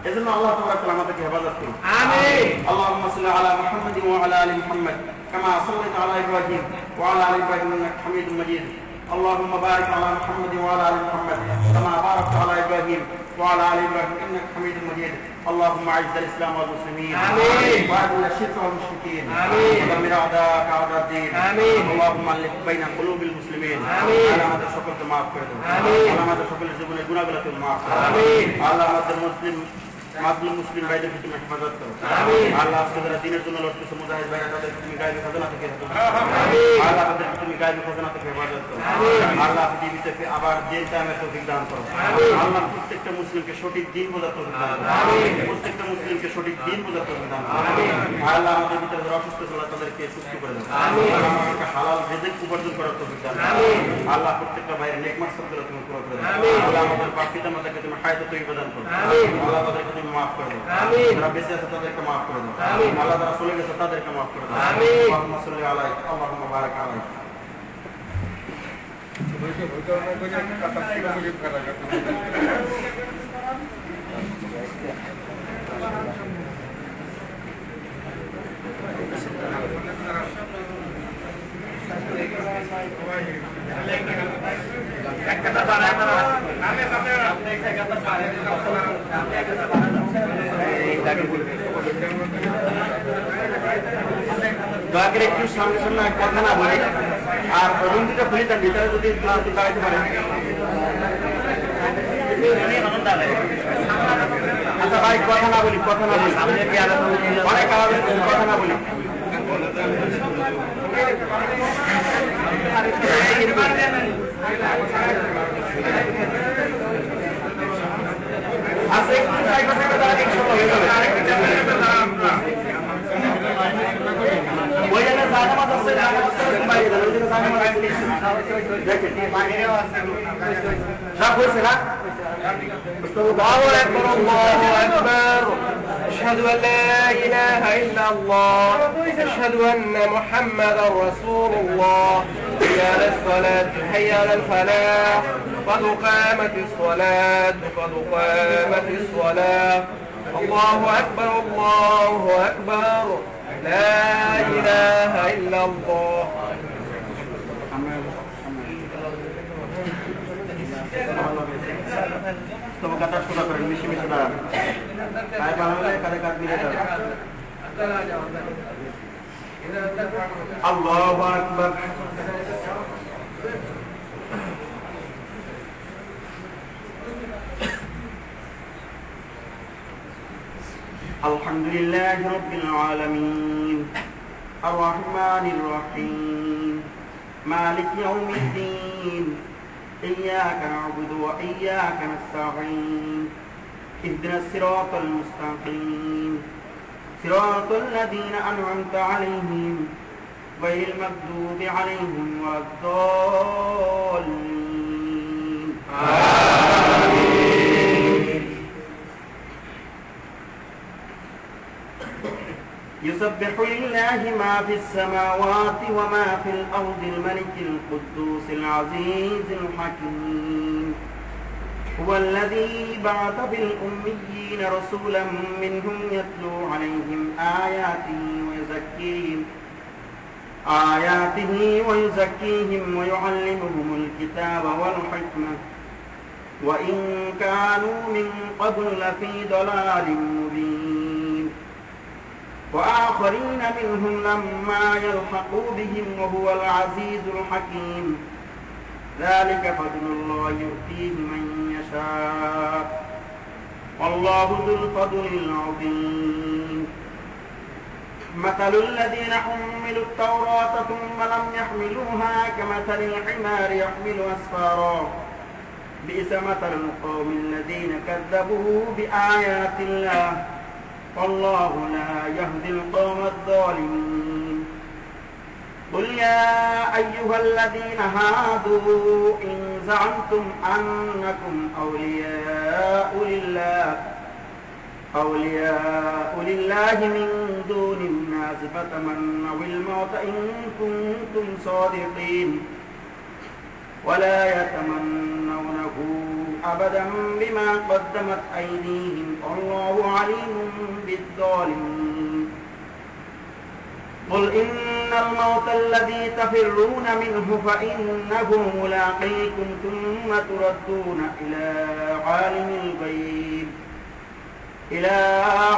Speaker 1: এজন্য আল্লাহ তাআলা আমাদেরকে হেফাজত করুন। আমিন। আল্লাহুম্মা সাল্লি আলা মুহাম্মাদিন ওয়া আলা আলি মুহাম্মাদ কামা সাল্লাইতা আলা ইব্রাহিম ওয়া আলা আলি ইব্রাহিম ইন্নাকা হামিদুম মাজিদ। আল্লাহুম্মা বারিক আলা মুহাম্মাদিন ওয়া আলা আলি মুহাম্মাদ কামা বারাকতা আলা ইব্রাহিম ওয়া আলা আলি ইব্রাহিম ইন্নাকা হামিদুম মাজিদ। اللهم اعز الاسلام والمسلمين واذل الشرك والمشركين ودمر اعداءك اعداء الدين. اللهم الف بين قلوب المسلمين. আল্লাহ আমাদের সকলকে maaf করে দাও। আল্লাহ আমাদের সকলের জীবনের গুনাহগুলোকে maaf করো। আল্লাহ আমাদের মুসলিম ভাইদেরকে তুমি হেফাজত করো। আল্লাহ আজকে যারা দিনের জন্য লড়তেছে মুজাহিদ ভাইরা, তাদেরকে তুমি গায়েবী খাজানা থেকে হেফাজত করো। আল্লাহ তাদেরকে তুমি গায়েবী খাজানা থেকে হেফাজত করো। আল্লাহ পৃথিবীতে আবার দিন কায়েমের তৌফিক দান করো। আল্লাহ প্রত্যেকটা মুসলিমকে সঠিক দিন বোঝার তৌফিক দান করো। প্রত্যেকটা মুসলিমকে সঠিক দিন বোঝার তৌফিক দান করো। আল্লাহ আমাদের ভিতরে যারা অসুস্থ ছিল তাদেরকে সুস্থ করে দাও। আল্লাহ আমাদেরকে হালাল রিজিক উপার্জন করার তৌফিক দান করো। আল্লাহ প্রত্যেকটা ভাইয়ের নেক মাকসাদগুলো তুমি পুরো করে দাও। আল্লাহ আমাদের পিতা-মাতাকে তুমি হায়াত তৈয়বা দান করো। আল্লাহ তাদেরকে তুমি maaf করে দাও। যারা বেঁচে আছে তাদেরকে maaf করে দাও। আল্লাহ যারা চলে গেছে তাদেরকে maaf করে দাও। আল্লাহুম্মা সাল্লি আলাইহি আল্লাহুম্মা বারিক আলাইহি। দয়া করে একটু সামনে সামনে কথা না বলি, আর রুম দুটো খুলে তার ভিতরে যদি দাঁড়াইতে পারেন। আচ্ছা ভাই, কথা না বলি অনেক আওয়াজ, কথা না বলি। আচ্ছা একটু হয়ে যাবে। সব হয়েছে না? الله أكبر الله أكبر أشهد أن لا إله إلا الله أشهد أن محمدا رسول الله حي على الصلاة حي على الفلاح قد قامت الصلاة قد قامت الصلاة الله أكبر الله أكبر لا إله إلا الله. কথা শোনা করেন, মিশে মিশে দাঁড়ান। তাই বানালে কাঁধে কাঁধ মিলে যাবে। আল্লাহু আকবার। আলহামদুলিল্লাহি রাব্বিল আলামিন الرحمن الرحيم مالك يوم الدين إياك نعبد وإياك نستعين اهدنا الصراط المستقيم صراط الذين أنعمت عليهم غير المغضوب عليهم ولا الضالين آمين. يسبح لله ما في السماوات وما في الأرض الملك القدوس العزيز الحكيم هو الذي بعث في الأميين رسولا منهم يتلو عليهم آياته ويزكيهم ويعلمهم الكتاب والحكمة وإن كانوا من قبل لفي ضلال مبين وآخرين منهم لما يلحقوا بهم وهو العزيز الحكيم ذلك فضل الله يؤتيه من يشاء والله ذو الفضل العظيم مثل الذين حملوا التوراة ثم لم يحملوها كمثل الحمار يحمل أسفارا بئس مثل القوم الذين كذبوا بآيات الله والله لا يهدي القوم الظالمين قل يا أيها الذين هادوا إن زعمتم أنكم أولياء لله من دون الناس فتمنوا الموت إن كنتم صادقين ولا يتمنونه أبدا بما قدمت أيديهم والله عليم بالظالمين قل إن الموت الذي تفرون منه فإنه ملاقيكم ثم تردون إلى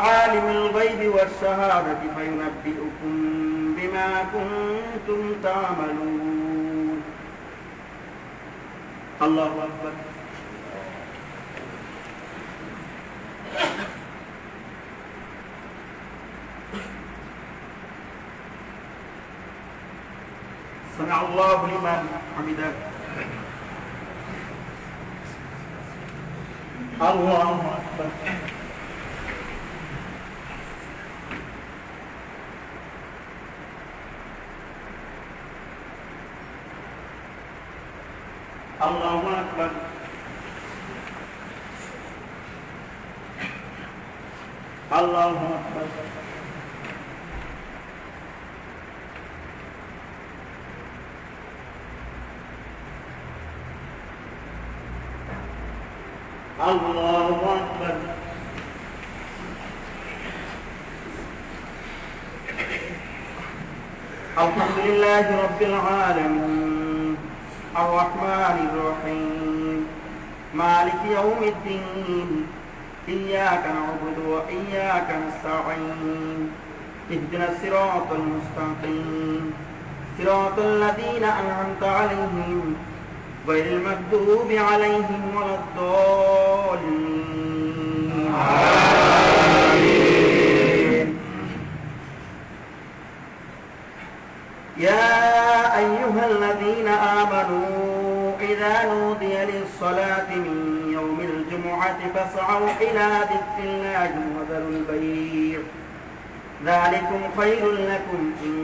Speaker 1: عالم الغيب والشهادة فينبئكم بما كنتم تعملون. الله أكبر. سمع الله لمن حمده. الله أكبر. الله أكبر. الله أكبر. الله أكبر. الحمد لله رب العالمين الرحمن الرحيم مالك يوم الدين إياك نعبد وإياك نستعين اهدنا الصراط المستقيم صراط الذين أنعمت عليهم غير المغضوب عليهم ولا الضالين آمين. يا أيها الذين آمنوا إذا نودي للصلاة من يوم الجمعة فاسعوا إلى ذكر الله وذروا البيع ذلكم خير لكم إن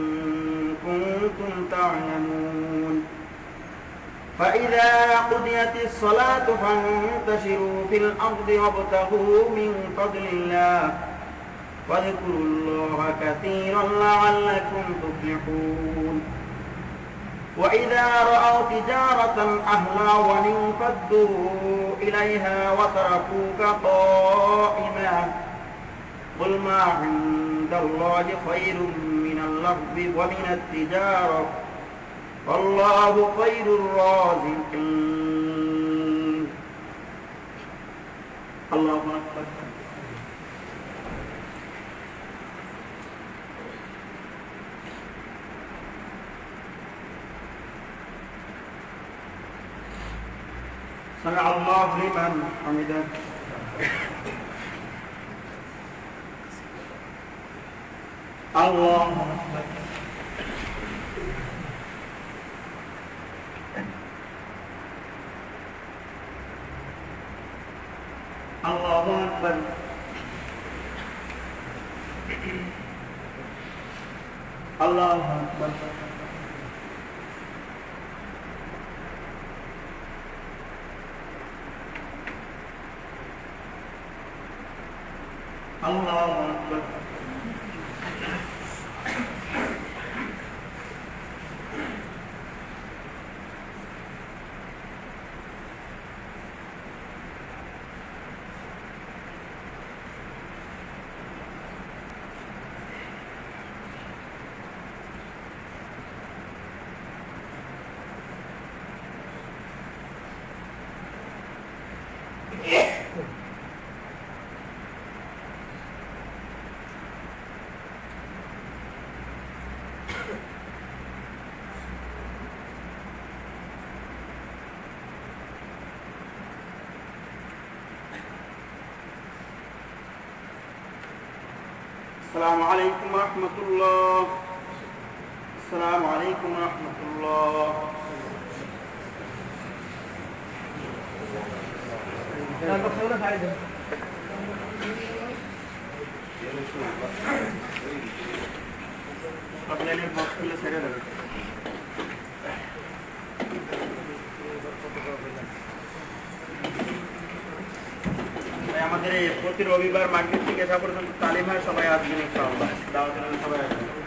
Speaker 1: كنتم تعلمون فإذا قضيت الصلاة فانتشروا في الأرض وابتغوا من فضل الله واذكروا الله كثيرا لعلكم تفلحون وإذا رأوا تجارة أهلوا انفضوا إليها وتركوك قائما قل ما عند الله خير من اللهو ومن التجارة والله خير الرازقين. الله أكبر. سمع الله لمن حمده. الله أكبر. আকবার। আল্লাহু আকবার। আল্লাহু আকবার। السلام عليكم ورحمة الله. السلام عليكم ورحمة الله. আমাদের প্রতি রবিবার মার্কেট থেকে এসা পর্যন্ত তালিম হয়, সবাই আসবেন ইনশাআল্লাহ, দাওয়াতের জন্য সবাই আসবেন।